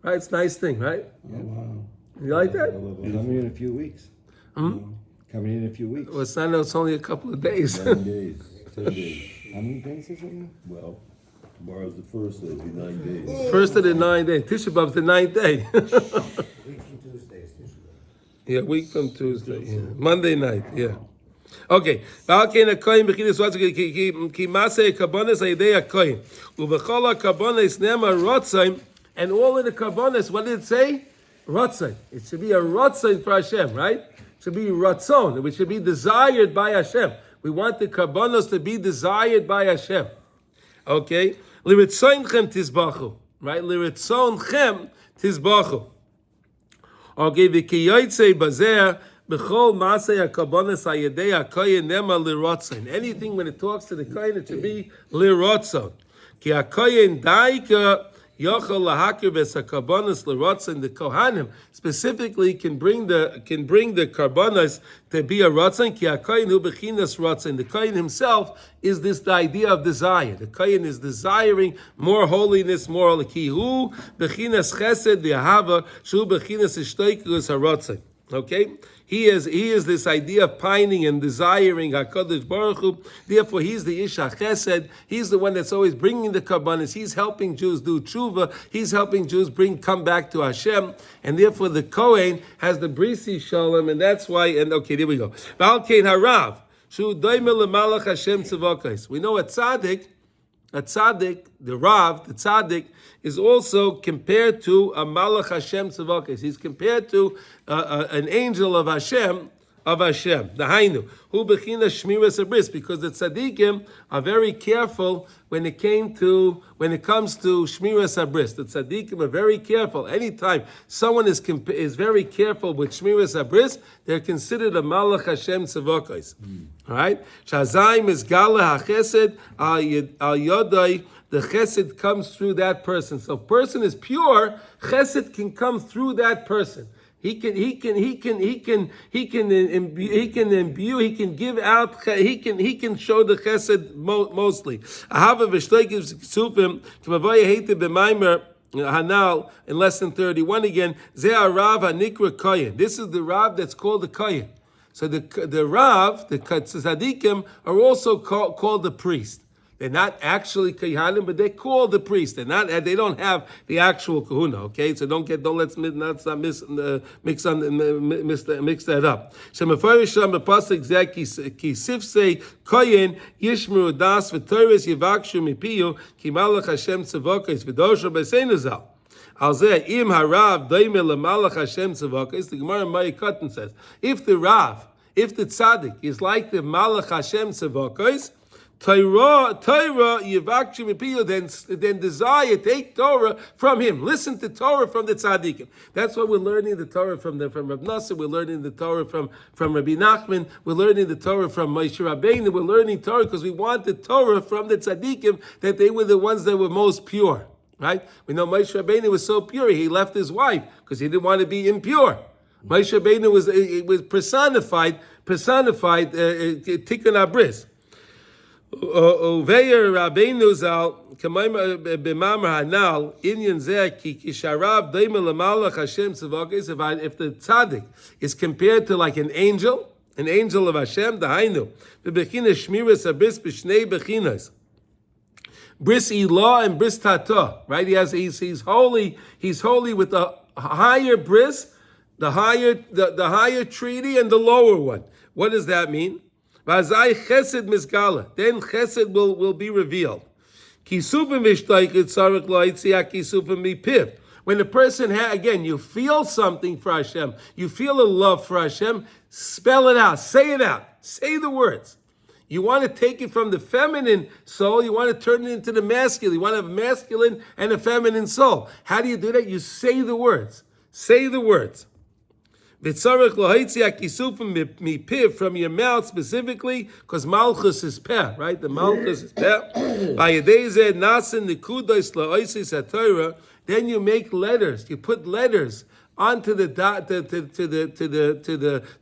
Right? It's a nice thing, right? Yeah. Wow. You like that? Coming in a few weeks. Coming in a few weeks. Well, it's only a couple of days. 9 days, 10 days. How many days is it now? Well, tomorrow's the first, so it'll be 9 days. First of the 9 days. Tisha B'Av's the 9th day. Week from Tuesday is Tisha B'Av. Yeah, week from Tuesday. Yeah. Monday night. Yeah. Okay. And all in the kabbonis, what did it say? Ratzon. It should be a ratzon for Hashem, right? It should be ratzon, which should be desired by Hashem. We want the kabbonos to be desired by Hashem. Okay? Liritzonechem tizbachu. Right? Liritzonechem tizbachu. Okay, v'kiyotzei bazer b'chol masei hakabbonos hayedei hakoyin nema liratzon. Anything when it talks to the kohen, it should be liratzon. Ki hakoyin daika yochel lahakir v'sakabbonos liratzon. The kohanim specifically can bring the karbonos to be a ratzon. Ki hakoyin hu bechinas ratzon. The kohen himself is the idea of desire. The kohen is desiring more holiness, more ki hu bechinas chesed v'ahava shu bechinas ishtoikus haratzon. Okay, he is this idea of pining and desiring HaKadosh Baruch Hu. Therefore, he's the Ish HaChesed. He's the one that's always bringing the karbanos. He's helping Jews do tshuva. He's helping Jews come back to Hashem. And therefore, the Kohen has the Brisi Shalom, and that's why. And okay, there we go. Ba'al Kein Harav Shu Doimel Lemalach Hashem Tzavokos. We know a tzaddik, the Rav, the tzaddik, is also compared to a Malach Hashem Tzavokos. He's compared to an angel of Hashem, the Hainu, who bechina shmiras abris, because the tzaddikim are very careful when it comes to shmiras abris. The tzaddikim are very careful. Anytime someone is very careful with shmiras abris, they're considered a Malach Hashem Tzavokos. All right? Shazayim is gala hachesed al yodai. The chesed comes through that person. So, person is pure. Chesed can come through that person. He can imbue. He can give out. He can show the chesed mostly. Ahava v'shtoikiv ksufim k'mavoye heite b'maimer hanal in lesson 31 again. Ze harav hanikra kohen. This is the Rav that's called the kohen. So the Rav, the tzaddikim, are also called the priest. They're not actually kohanim, but they're called the priest. They don't have the actual kahuna. Okay, so let's mix that up. Shemafarish b'pasuk zeh ki sifsei kohen yishmeru das v'toras yivakshu mipiyu ki malach Hashem tzavokos v'dosha b'seinu zal. Al zeh im harav doimeh lemalach Hashem tzavokos. The Gemara in Ma'ikatan says, if the tzaddik is like the malach Hashem tzavokos, Torah yivakshim mipiyu, then desire, take Torah from him. Listen to Torah from the tzaddikim. That's why we're learning the Torah from Reb Nasser. We're learning the Torah from Rabbi Nachman. We're learning the Torah from Moshe Rabbeinu. We're learning Torah because we want the Torah from the tzaddikim, that they were the ones that were most pure. Right? We know Moshe Rabbeinu was so pure he left his wife because he didn't want to be impure. Moshe Rabbeinu was personified tikkun abris. Uveyer Rabbeinu zal k'mayim b'mamar hanal inyan zeh ki kisharav doimeh lemalach Hashem tzavokos. If the tzaddik is compared to like an angel of Hashem, the Hainu b'bechina shmiras abris b'shnei bechinas, bris ilah and bris tata. Right? He's holy with the higher bris, the higher treaty, and the lower one. What does that mean? V'azai chesed misgala. Then chesed will be revealed. Kisufim v'shtoichid tzarich lo'itziak kisufim mipiv. When a person, again, you feel something for Hashem, you feel a love for Hashem, spell it out, say the words. You want to take it from the feminine soul, you want to turn it into the masculine. You want to have a masculine and a feminine soul. How do you do that? You say the words. Say the words. V'tzarich lo'itziak kisufim mipiv, from your mouth specifically, because malchus is peh, right? The malchus is peh. V'yedei zeh nasen nekudos lo'osis haTorah. Then you make letters. You put letters onto the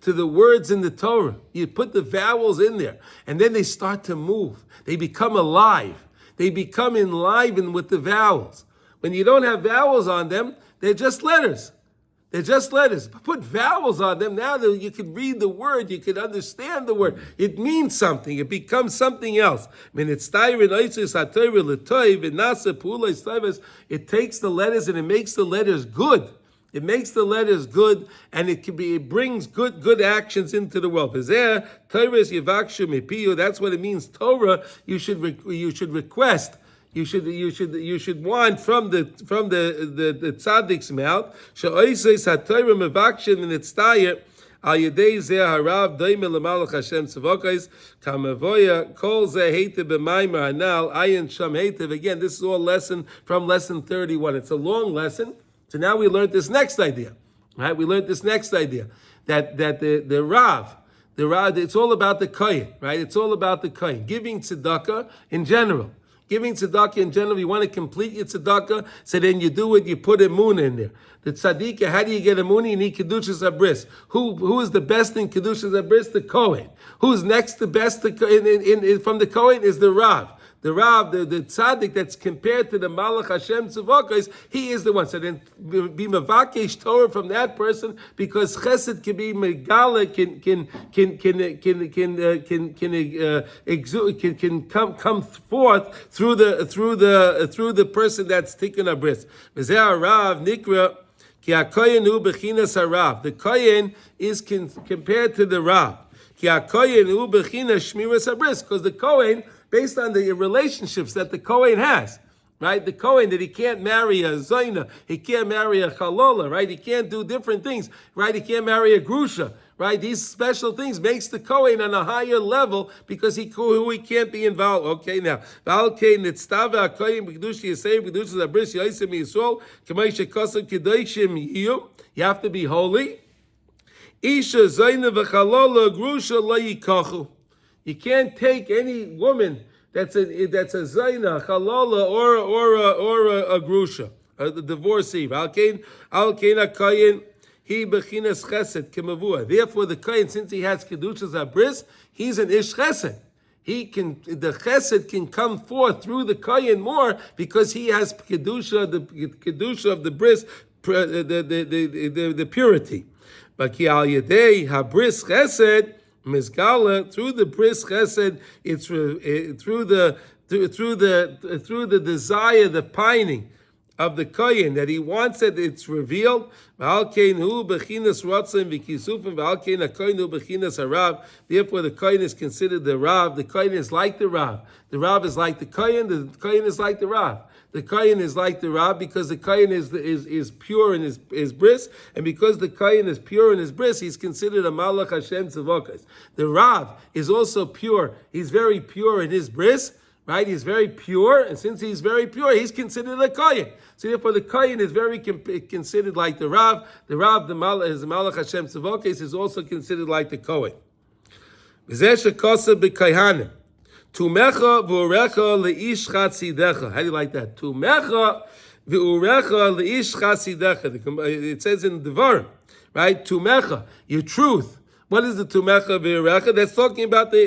to the words in the Torah. You put the vowels in there, and then they start to move. They become alive. They become enlivened with the vowels. When you don't have vowels on them, they're just letters. They're just letters. Put vowels on them. Now that you can read the word, you can understand the word. It means something. It becomes something else. It takes the letters and it makes the letters good. It makes the letters good, and it brings good actions into the world. That's what it means. Torah, you should request. You should want from the tzaddik's mouth. She'oises haTorah mevakshim v'nitztayir al yedei zeh harav doime l'malach Hashem tzavokos kamavoya kol zeh heitev b'maimer anal ayin sham heitev. Again, this is all from lesson 31. It's a long lesson. So now we learned this next idea, right? We learned this next idea that the Rav, it's all about the kohen, right? It's all about the kohen giving tzedakah in general. Giving tzedakah in general, you want to complete your tzedakah, so then you do it, you put Emunah in there. The tzadikah, how do you get Emunah? You need Kedushas Abris. Who is the best in Kedushas Abris? The Kohen. Who's next the best from the Kohen is the Rav. The Rav, the tzaddik that's compared to the Malach Hashem Tzavokos, he is the one. So then be mavakesh Torah from that person, because Chesed can be megala, come forth through the person that's taken a bris. V'zeh Rav nikra ki hakohen hu bechinas harav. The kohen is compared to the Rav. Ki hakohen hu bechinas shmiras habris, because the kohen, based on the relationships that the Kohen has, right? The Kohen, that he can't marry a Zaina, he can't marry a Chalola, right? He can't do different things, right? He can't marry a Grusha, right? These special things makes the Kohen on a higher level, because he can't be involved. Okay, now, you have to be holy. Isha Zaina v'Chalola Grusha lo yikachu. You can't take any woman that's a zayna, chalala, or a grusha, a divorcee. Al kain kayin he bechinas chesed kemavua. Therefore, the kayin, since he has kedushas abris, he's an ish chesed. The chesed can come forth through the kayin more, because he has kedusha, the kedusha of the bris, the purity. But ki al yedei habris chesed. Mizgala, through the bris chesed, it's through the desire, the pining of the kohen, that he wants it, it's revealed. Therefore, the kohen is considered the Rav. The kohen is like the Rav. The Rav is like the kohen. The kohen is like the Rav. The kohen is like the Rav, because the kohen is pure in his bris, and because the kohen is pure in his bris, he's considered a malach Hashem tzavokos. The Rav is also pure. He's very pure in his bris, right? He's very pure, and since he's very pure, he's considered a kohen. So therefore, the kohen is very considered like the Rav. The Rav, the malach Hashem tzavokos, is also considered like the kohen. V'zeh shekosa b'kayhanim. Tumecha v'urecha leish chatzidecha. How do you like that? Tumecha v'urecha leish chatzidecha. It says in Devarim, right? Tumecha, your truth. What is the tumecha v'urecha? That's talking about the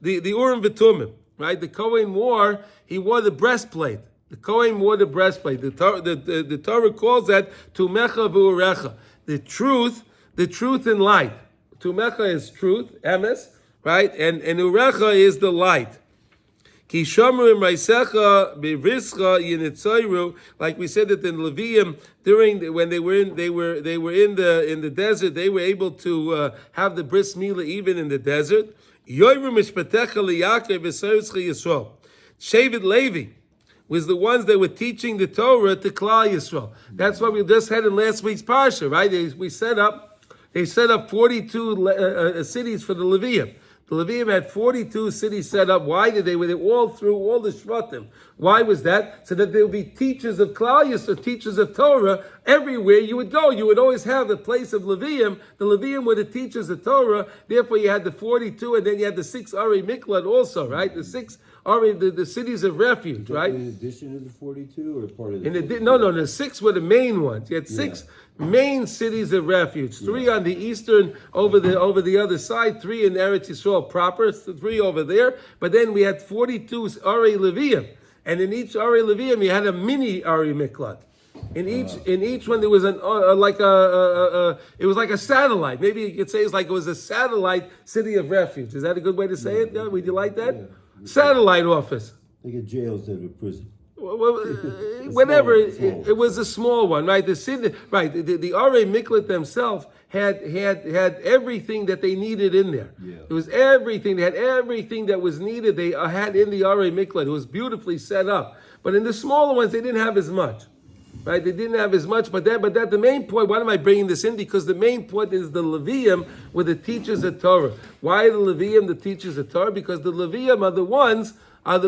Urim v'Tumim, right? The Kohen wore the breastplate. The Kohen wore the breastplate. The Torah calls that tumecha v'urecha. The truth and light. Tumecha is truth, emes. Right? And urecha is the light. Ki shamru ma'asecha b'rischa yinitzayru, like we said that in Levium, when they were in the desert, they were able to have the bris milah even in the desert. Yoyru mishpatecha liyakeh v'sayitzcha Yisrael. Shevet Levi was the ones that were teaching the Torah to Klal Yisrael. That's what we just had in last week's parsha, right? They set up 42 cities for the Levium. The Levium had 42 cities set up. Why did they? Were they all through all the Shvatim? Why was that? So that there would be teachers of Klal Yisrael, teachers of Torah, everywhere you would go. You would always have a place of Levium. The Levium were the teachers of Torah. Therefore, you had the 42, and then you had the 6 Ari Miklat also, right? The 6 Ari, the cities of refuge, right? In addition to the 42 or part of the The 6 were the main ones. You had 6 main cities of refuge. 3 on the eastern, over the other side. 3 in Eretz Yisrael proper. 3 over there. But then we had 42 Ari Levium, and in each Ari Levium you had a mini Ari Miklat. In each one there was it was like a satellite. Maybe you could say it's like it was a satellite city of refuge. Is that a good way to say it? Yeah, would you like that? Yeah. Satellite office. Like a jail instead of a prison. Whatever, it was a small one, right? The city, right? The Arei Miklat themselves had everything that they needed in there. Yeah. It was everything. They had everything that was needed. They had in the Arei Miklat. It was beautifully set up. But in the smaller ones, they didn't have as much, right? They didn't have as much. But that the main point. Why am I bringing this in? Because the main point is the Levium were the teachers of Torah. Why are the Levium the teachers of Torah? Because the Levium are the ones that are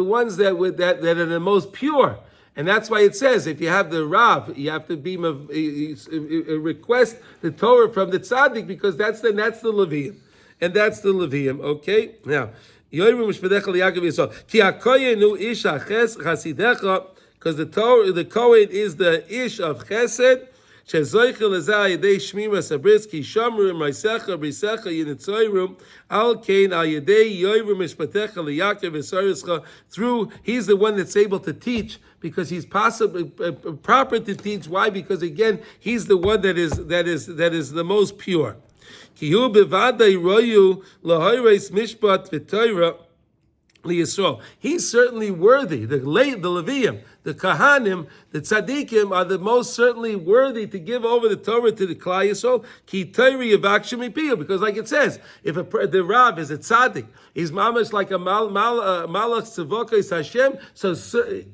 the most pure. And that's why it says, if you have the Rav, you have to be request the Torah from the Tzaddik, because that's the Levium. And that's the Levium, okay? Now, because the Kohen is the Ish of Chesed, through he's the one that's able to teach, because he's possibly proper to teach. Why? Because again, he's the one that is the most pure. He's certainly worthy. The Levium, the Kahanim, the Tzaddikim are the most certainly worthy to give over the Torah to the Klal Yisrael. Ki Torah yavakshim mipiyah, because like it says, if the Rav is a Tzaddik, he's mamash like a Malach Tzavokos Hashem, so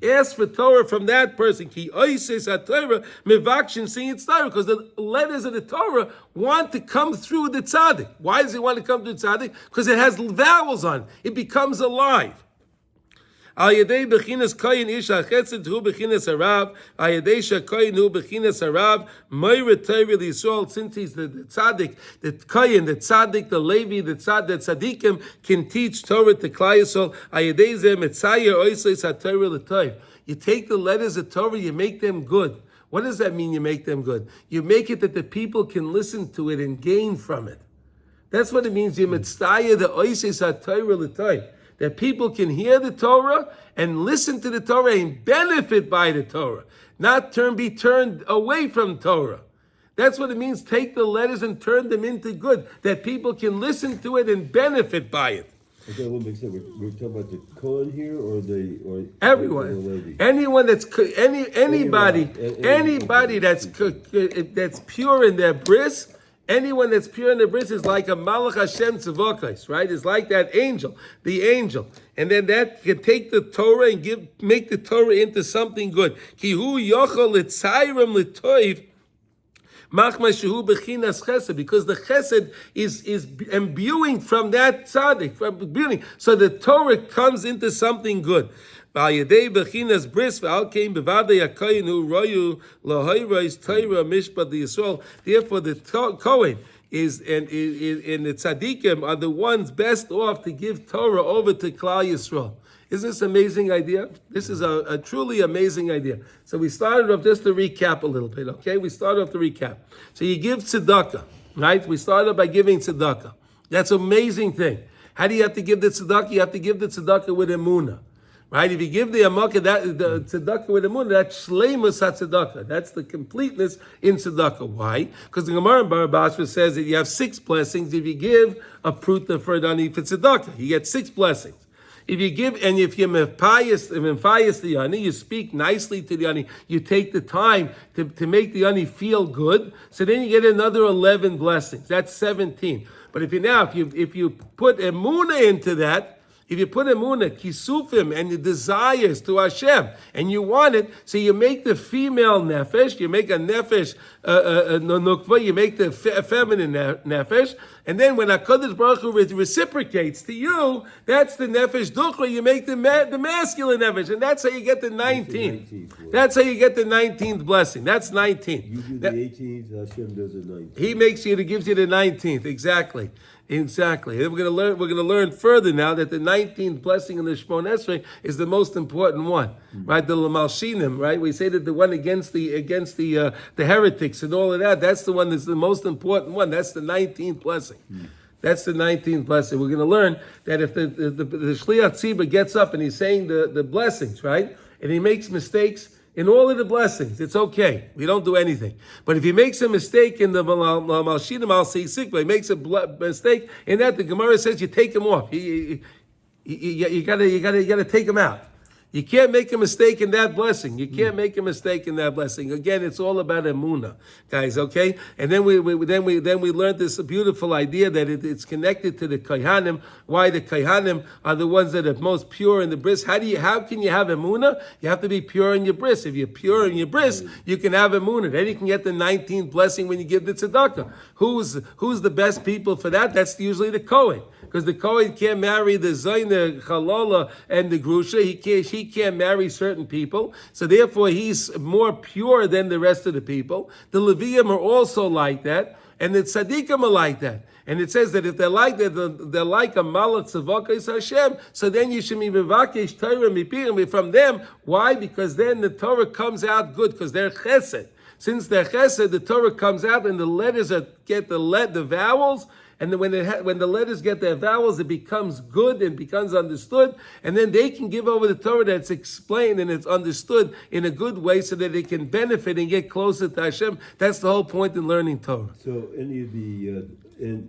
ask for Torah from that person. Ki oises HaTorah mivakshim sing its Torah, because the letters of the Torah want to come through the Tzaddik. Why does it want to come through the Tzaddik? Because it has vowels on it. It becomes alive. Al Yedei Bechinas Koyin Ish HaChesed Hu Bechinas Harav Al Yedei Shakoyin Hu Bechinas Harav Moira Torah Yisrael, since he's the tzaddik, the Koyin, the tzaddik, the Levi, the tzaddikim can teach Torah to Klal Yisrael. Al Yedei Zeh Metzayer Oisleis HaTorah L'Tov. You take the letters of Torah, you make them good. What does that mean, you make them good? You make it that the people can listen to it and gain from it. That's what it means. You Metzayer the Oisleis HaTorah L'Tov. That people can hear the Torah and listen to the Torah and benefit by the Torah, not be turned away from Torah. That's what it means. Take the letters and turn them into good, that people can listen to it and benefit by it. Okay, we're talking about the Kohen here, or everyone, or the Levi? Anyone that's anybody that's pure in their bris. Anyone that's pure in the bris is like a Malach Hashem Tzavokos, right? It's like that angel, the angel. And then that can take the Torah and make the Torah into something good. Ki hu yochol l'tzayram l'toiv machma shehu bechinas chesed, because the chesed is imbuing from that tzaddik, from building. So the Torah comes into something good. Therefore, the Kohen and the tzaddikim are the ones best off to give Torah over to Klal Yisrael. Isn't this an amazing idea? This is a truly amazing idea. So we started off, just to recap a little bit, okay? We started off to recap. So you give tzedakah, right? We started by giving tzedakah. That's an amazing thing. How do you have to give the tzedakah? You have to give the tzedakah with Emunah. Right? If you give the amaka, the tzedakah with Emunah, that's shleimus ha-tzedakah. That's the completeness in tzedakah. Why? Because the Gemara in Bar Bashra says that you have 6 blessings if you give a pruta for ani for tzedakah. You get 6 blessings. If you give, and if you're pious the ani, you speak nicely to the ani, you take the time to make the ani feel good, so then you get another 11 blessings. That's 17. But if you put Emunah into that, If you put emunah, kisufim, and the desires to Hashem, and you want it, so you make the female nefesh, you make a nefesh nukva, you make the feminine nefesh, and then when HaKadosh Baruch Hu reciprocates to you, that's the nefesh dukra, you make the masculine nefesh, and that's how you get the 19th. That's how you get the 19th blessing. That's 19. You do the 18th, Hashem does the 19th. He gives you the 19th, exactly. Exactly. And we're going to learn further now that the 19th blessing in the Shmon Esrei is the most important one, right? The Lamalshinim, right? We say that the one against the heretics and all of that, that's the one that's the most important one. That's the 19th blessing. That's the 19th blessing. We're going to learn that if the Shliach Tzibah gets up and he's saying the blessings, right? And he makes mistakes in all of the blessings, it's okay. We don't do anything. But if he makes a mistake in the Malshinim Al Seisik, he makes a mistake in that, the Gemara says you take him off. You gotta take him out. You can't make a mistake in that blessing. You can't make a mistake in that blessing. Again, it's all about Emunah, guys. Okay, and then we learned this beautiful idea that it's connected to the Kohanim. Why the Kohanim are the ones that are most pure in the bris? How can you have Emunah? You have to be pure in your bris. If you're pure in your bris, you can have Emunah. Then you can get the 19th blessing when you give the tzedakah. Who's the best people for that? That's usually the Kohen. Because the Kohen can't marry the Zayna, Chalola, and the Grusha. He can't marry certain people. So therefore, he's more pure than the rest of the people. The Levium are also like that. And the Tzaddikim are like that. And it says that if they're like that, they're like a Malat Tzavakas Hashem. So then you should be Mevakesh Torah Mipirim from them. Why? Because then the Torah comes out good. Because they're Chesed. Since they're Chesed, the Torah comes out and the letters get the vowels. And then when the letters get their vowels, it becomes good and becomes understood. And then they can give over the Torah that's explained and it's understood in a good way so that they can benefit and get closer to Hashem. That's the whole point in learning Torah. So any of the, a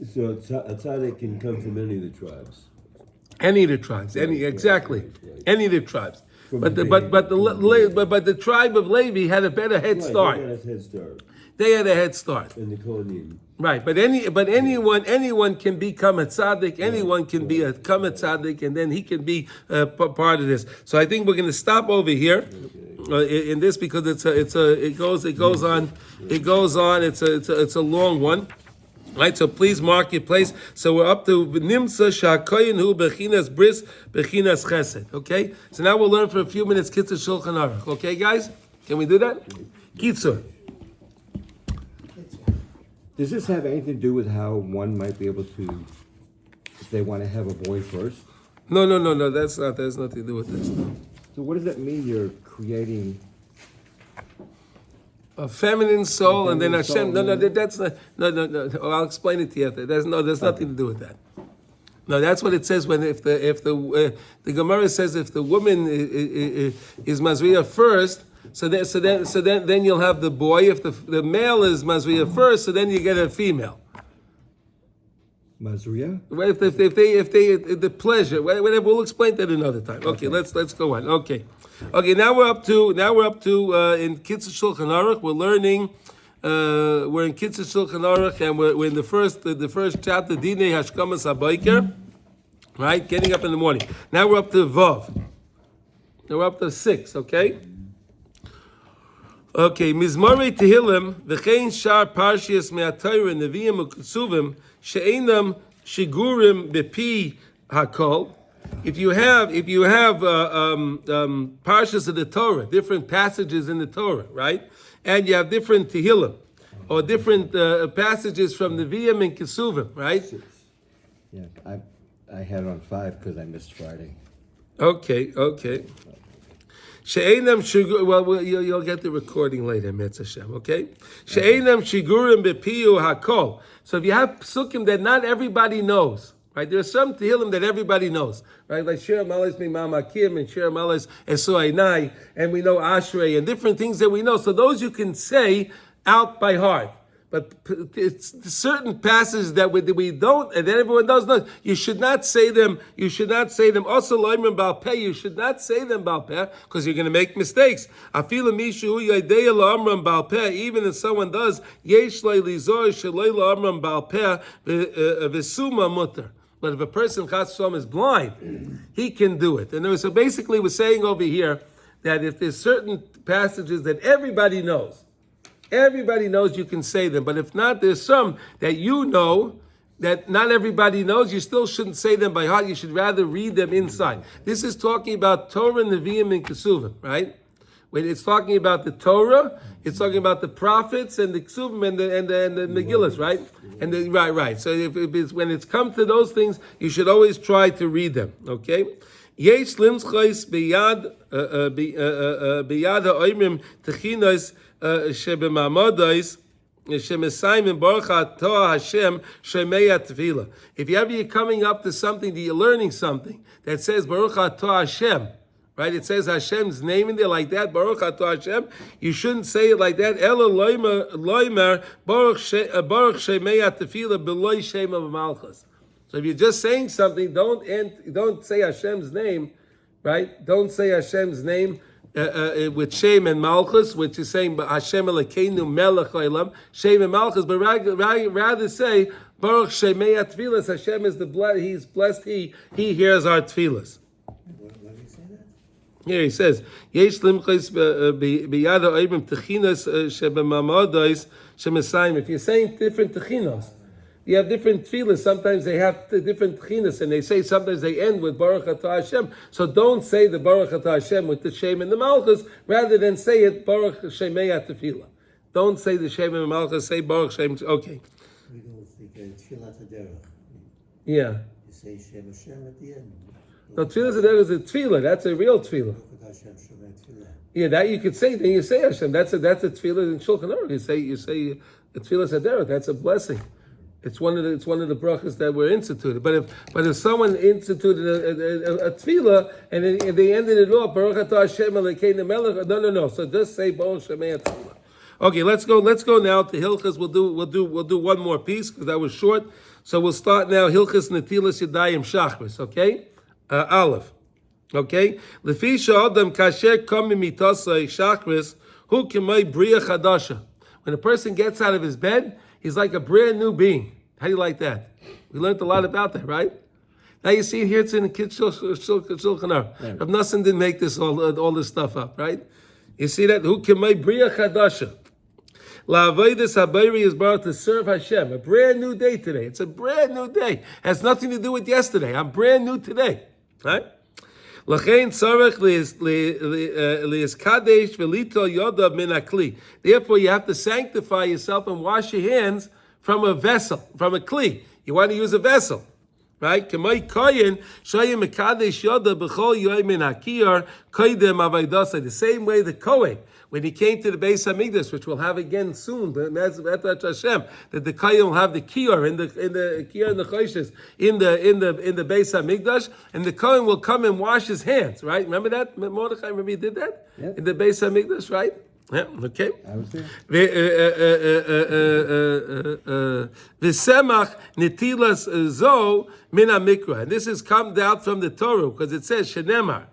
tzaddik can come from any of the tribes? Any of the tribes. Exactly. Any of the tribes. But the tribe of Levi had a better head start. They had a head start. They had a head start. And the Kohanim. Right, but anyone can become a tzaddik. Anyone can become a tzaddik, and then he can be part of this. So I think we're going to stop over here in this because it goes on. It's a long one. Right, so please mark your place. So we're up to Nimsa Shakoyin Hu Bechinas Bris Bechinas Chesed. Okay, so now we'll learn for a few minutes Kitzur Shulchan Aruch. Okay, guys, can we do that? Kitzur. Does this have anything to do with how one might be able to, if they want to have a boy first? No. That's not. There's nothing to do with this. No. So what does that mean? You're creating a feminine soul, and then Hashem. No. That's not. No. I'll explain it to you. There's nothing to do with that. No, that's what it says when if the Gemara says if the woman is Mazriya first. So then you'll have the boy. If the male is Mazriya first, so then you get a female. Mazriya? If they the pleasure, whatever, we'll explain that another time. Okay, let's go on. Okay. Now we're up to in Kitzur Shulchan Aruch. We're learning. We're in Kitzur Shulchan Aruch, and we're in the first chapter, Dinei Hashkamas Habayker. Right, getting up in the morning. Now we're up to Vav. Now we're up to 6. Okay. Okay, Mizmarei Tehillim v'chein shar parshias me'atayra neviim u'ksuvim she'einam shigurim bepi hakol. If you have parshas of the Torah, different passages in the Torah, right, and you have different Tehillim or different passages from Neviim and Kesuvim, right? 6. Yeah, I had it on 5 because I missed Friday. Okay. She'einam shigur. Well, you'll get the recording later, Mitzvah Hashem. Okay. She'einam shigurim bepiu hakol. So if you have psukim that not everybody knows, right? There are some tehillim that everybody knows, right? Like Shir Malas Mimamakim and Shir Malas Esuainai, and we know Ashrei and different things that we know. So those you can say out by heart. But it's certain passages that we don't, and then everyone knows. You should not say them. You should not say them. Also, loimrim bal peh. You should not say them bal peh because you're going to make mistakes. Afilu mishu yadeya la'amram bal peh. Even if someone does, yesh lizor shalei la'amram bal peh v'suma mutter. But if a person chas v'shalom is blind, he can do it. And so basically, we're saying over here that if there's certain passages that everybody knows you can say them. But if not, there's some that you know that not everybody knows, you still shouldn't say them by heart. You should rather read them inside. This is talking about Torah, Nevi'im, and Kesuvim, right? When it's talking about the Torah, it's talking about the prophets and the Kesuvim and the Megillas, right? And right. So if it's, when it's come to those things, you should always try to read them. Okay. Yesh limschos biyad ha'oimrim techinos shebemamodos. If ever you're coming up to something, that you're learning something that says Baruch Atah Hashem, right? It says Hashem's name in there like that, Baruch Atah Hashem. You shouldn't say it like that. Ela loimer Baruch Shemei Tefillah B'loi Shema B'malchus. So if you're just saying something, don't say Hashem's name, right? Don't say Hashem's name. With Shem and Malchus, which is saying Hashem Elokeinu Melech Haolam, Shem and Malchus, but rather say Baruch Shemei Tefillas. Hashem is He's blessed. He hears our tefillas. Where do you say that? Here he says Yesh limchos biyad ha'oimrim techinos shebemamodos shemesayim. If you're saying different techinos, you have different tefillas. Sometimes they have different tchinas, and they say sometimes they end with Baruch Atah Hashem. So don't say the Baruch Atah Hashem with the Shem and the Malchus, rather than say it Baruch Shemei Tefillah. Don't say the Shem and the Malchus. Say Baruch Shem. Okay. We do Tefillah Taderech. Yeah. You say Shem Hashem at the end. No, Tefillah Taderech is a tefillah. That's a real tefillah. Yeah, that you could say. Then you say Hashem. That's a tefillah in Shulchan Aruch. You say Tefillah Taderech. That's a blessing. It's one of the brachas that were instituted. But if someone instituted a tefillah and they ended it off Baruch Atah Hashem Elokeinu Melech, no. So just say Baruch Shemei Tefillah. Okay, let's go now to Hilchas. We'll do one more piece because that was short. So we'll start now Hilchas Netilas Yadayim Shachris. Okay, Aleph. Okay, Lefi she'adam kasher kom mimitosai Shachris hu k'may bria chadasha. When a person gets out of his bed, he's like a brand new being. How do you like that? We learned a lot about that, right? Now you see it here, it's in the Kids Shulchan Aruch. Rav Nassim didn't make all this stuff up, right? You see that? Who can make bria chadasha? La'avodas habayri is brought to serve Hashem. A brand new day today. It's a brand new day. Has nothing to do with yesterday. I'm brand new today, right? Lachein tzarech li'eskadesh v'lito yodav min hakli. Therefore, you have to sanctify yourself and wash your hands from a vessel, from a kli. You want to use a vessel, right? K'may koyin shayim mekadesh yodav b'chol yoyim min hakiyar koydem avaydasa. The same way the Kohen, when he came to the Beis Hamikdash, which we'll have again soon, that the Kohen will have the kiyar in the kiyar and the choishes in the Beis Hamikdash, and the Kohen will come and wash his hands. Right? Remember that Mordechai? Remember he did that in the Beis Hamikdash, right? Yeah. Okay. I was there. V'semach netilas zo min hamikra, and this has come out from the Torah because it says shenemar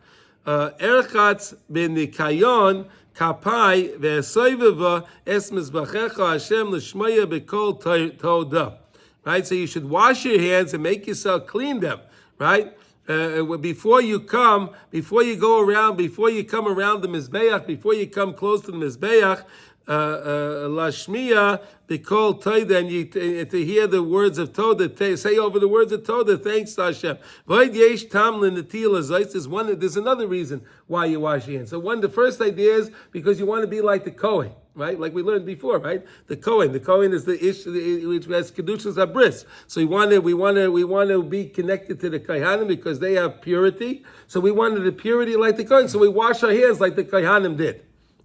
erchatz b'nikayon kapai ve'esoiveva es mizbachecha Hashem l'shmaya b'kol toda. Right, so you should wash your hands and make yourself clean them. Right, before you come around the mizbeach, before you come close to the mizbeach, lashmiya b'kol toda, and to hear the words of Toda, say over the words of Toda, thanks to Hashem. There's another reason why you wash your hands. So the first idea is because you want to be like the Kohen, right? Like we learned before, right? The Kohen is the ish which has kedushas abris. So we want to be connected to the Kohanim because they have purity. So we wanted the purity like the Kohen. So we wash our hands like the Kohanim did.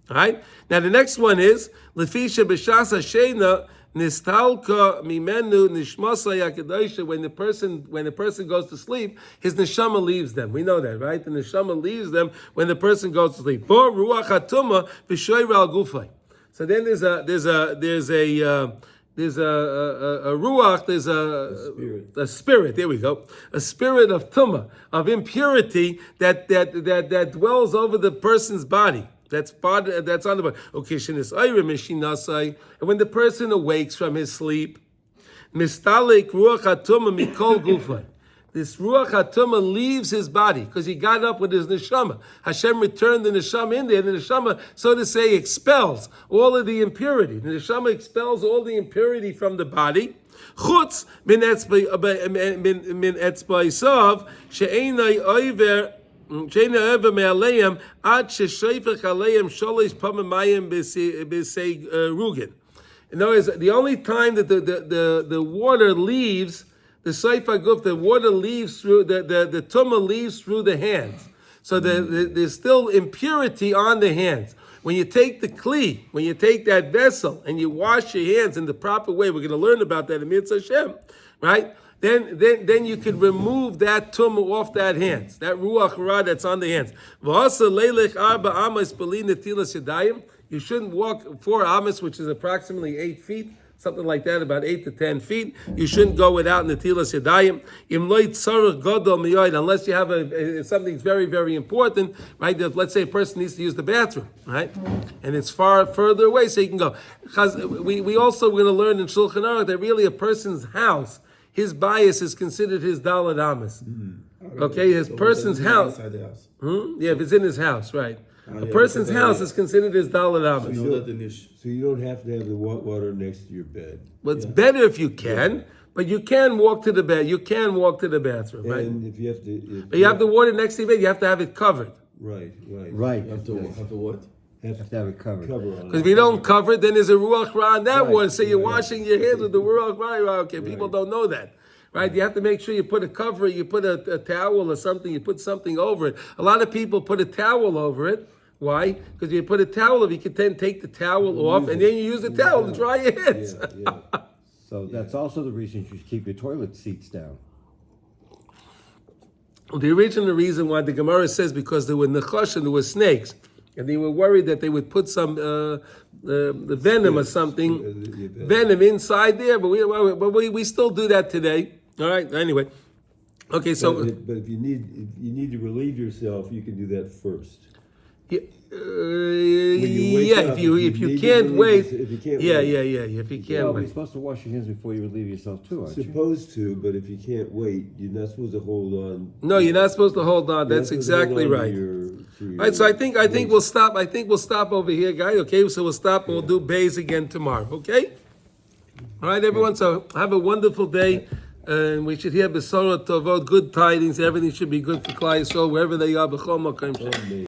All right. Now the next one is lefisha b'shas hashena nistalka mimenu nishmasa yakadosha. When the person goes to sleep, his neshama leaves them. We know that, right? The neshama leaves them when the person goes to sleep. Bo ruach hatuma b'shoyra al gufay. So then there's a ruach. There's a spirit. There we go. A spirit of tumah, of impurity that dwells over the person's body. That's on the body. Okay, and when the person awakes from his sleep, mistalik ruach hatuma mikol gufay. this Ruach HaTumah leaves his body because he got up with his neshama. Hashem returned the neshama in there. The neshama, so to say, expels all of the impurity. The neshama expels all the impurity from the body. Chutz min etzba'isov she'enai oiver she'enai me'aleim ad she'shoifech aleim sholish pamamayim b'sei rugin. In other words, the only time that the water leaves the Seifa Guf, the water leaves through the tumah leaves through the hands. So there's still impurity on the hands. When you take the kli, when you take that vessel and you wash your hands in the proper way, we're going to learn about that in Mitzvah Hashem, right? Then you can remove that tumah off that hands, that ruach ra that's on the hands. You shouldn't walk 4 amas, which is approximately 8 feet, something like that, about 8 to 10 feet. You shouldn't go without netilas yadayim. Unless you have something very, very important, right? Let's say a person needs to use the bathroom, right? And it's further away, so you can go. Because we also going to learn in Shulchan Aruch that really a person's house, his bias is considered his daled amas. Okay, his person's house. Yeah, if it's in his house, right? A person's house is considered his daled amas. So you don't have to have the water next to your bed. Well, it's better if you can, but you can walk to the bed. You can walk to the bathroom, right? And if you have to, but you have the water next to your bed. You have to have it covered. Right. You have to what? have to have it covered. Because if you don't cover it, then there's a ruach ra on that one. So you're washing your hands with the ruach ra. Okay, people don't know that. Right, you have to make sure you put a cover, you put a towel or something, you put something over it. A lot of people put a towel over it. Why? Because you put a towel over, you can then take the towel off, and then you use the towel to dry your hands. So that's also the reason you should keep your toilet seats down. The original reason why the Gemara says because there were nechash and there were snakes, and they were worried that they would put some the venom or something, venom inside there. But we still do that today. All right. Anyway, okay. So, but if you need to relieve yourself, you can do that first. Yeah, If you can't wait. If you can't wait. You're supposed to wash your hands before you relieve yourself too, aren't you? Supposed to, but if you can't wait, you're not supposed to hold on. No, you're not supposed to hold on. That's exactly right. Right. So I think we'll stop. I think we'll stop over here, guys. Okay. So we'll stop and we'll do bays again tomorrow. Okay. All right, everyone. So have a wonderful day. And we should hear Besorah Tovot, good tidings. Everything should be good for Klal Yisrael, wherever they are. B'chol makom.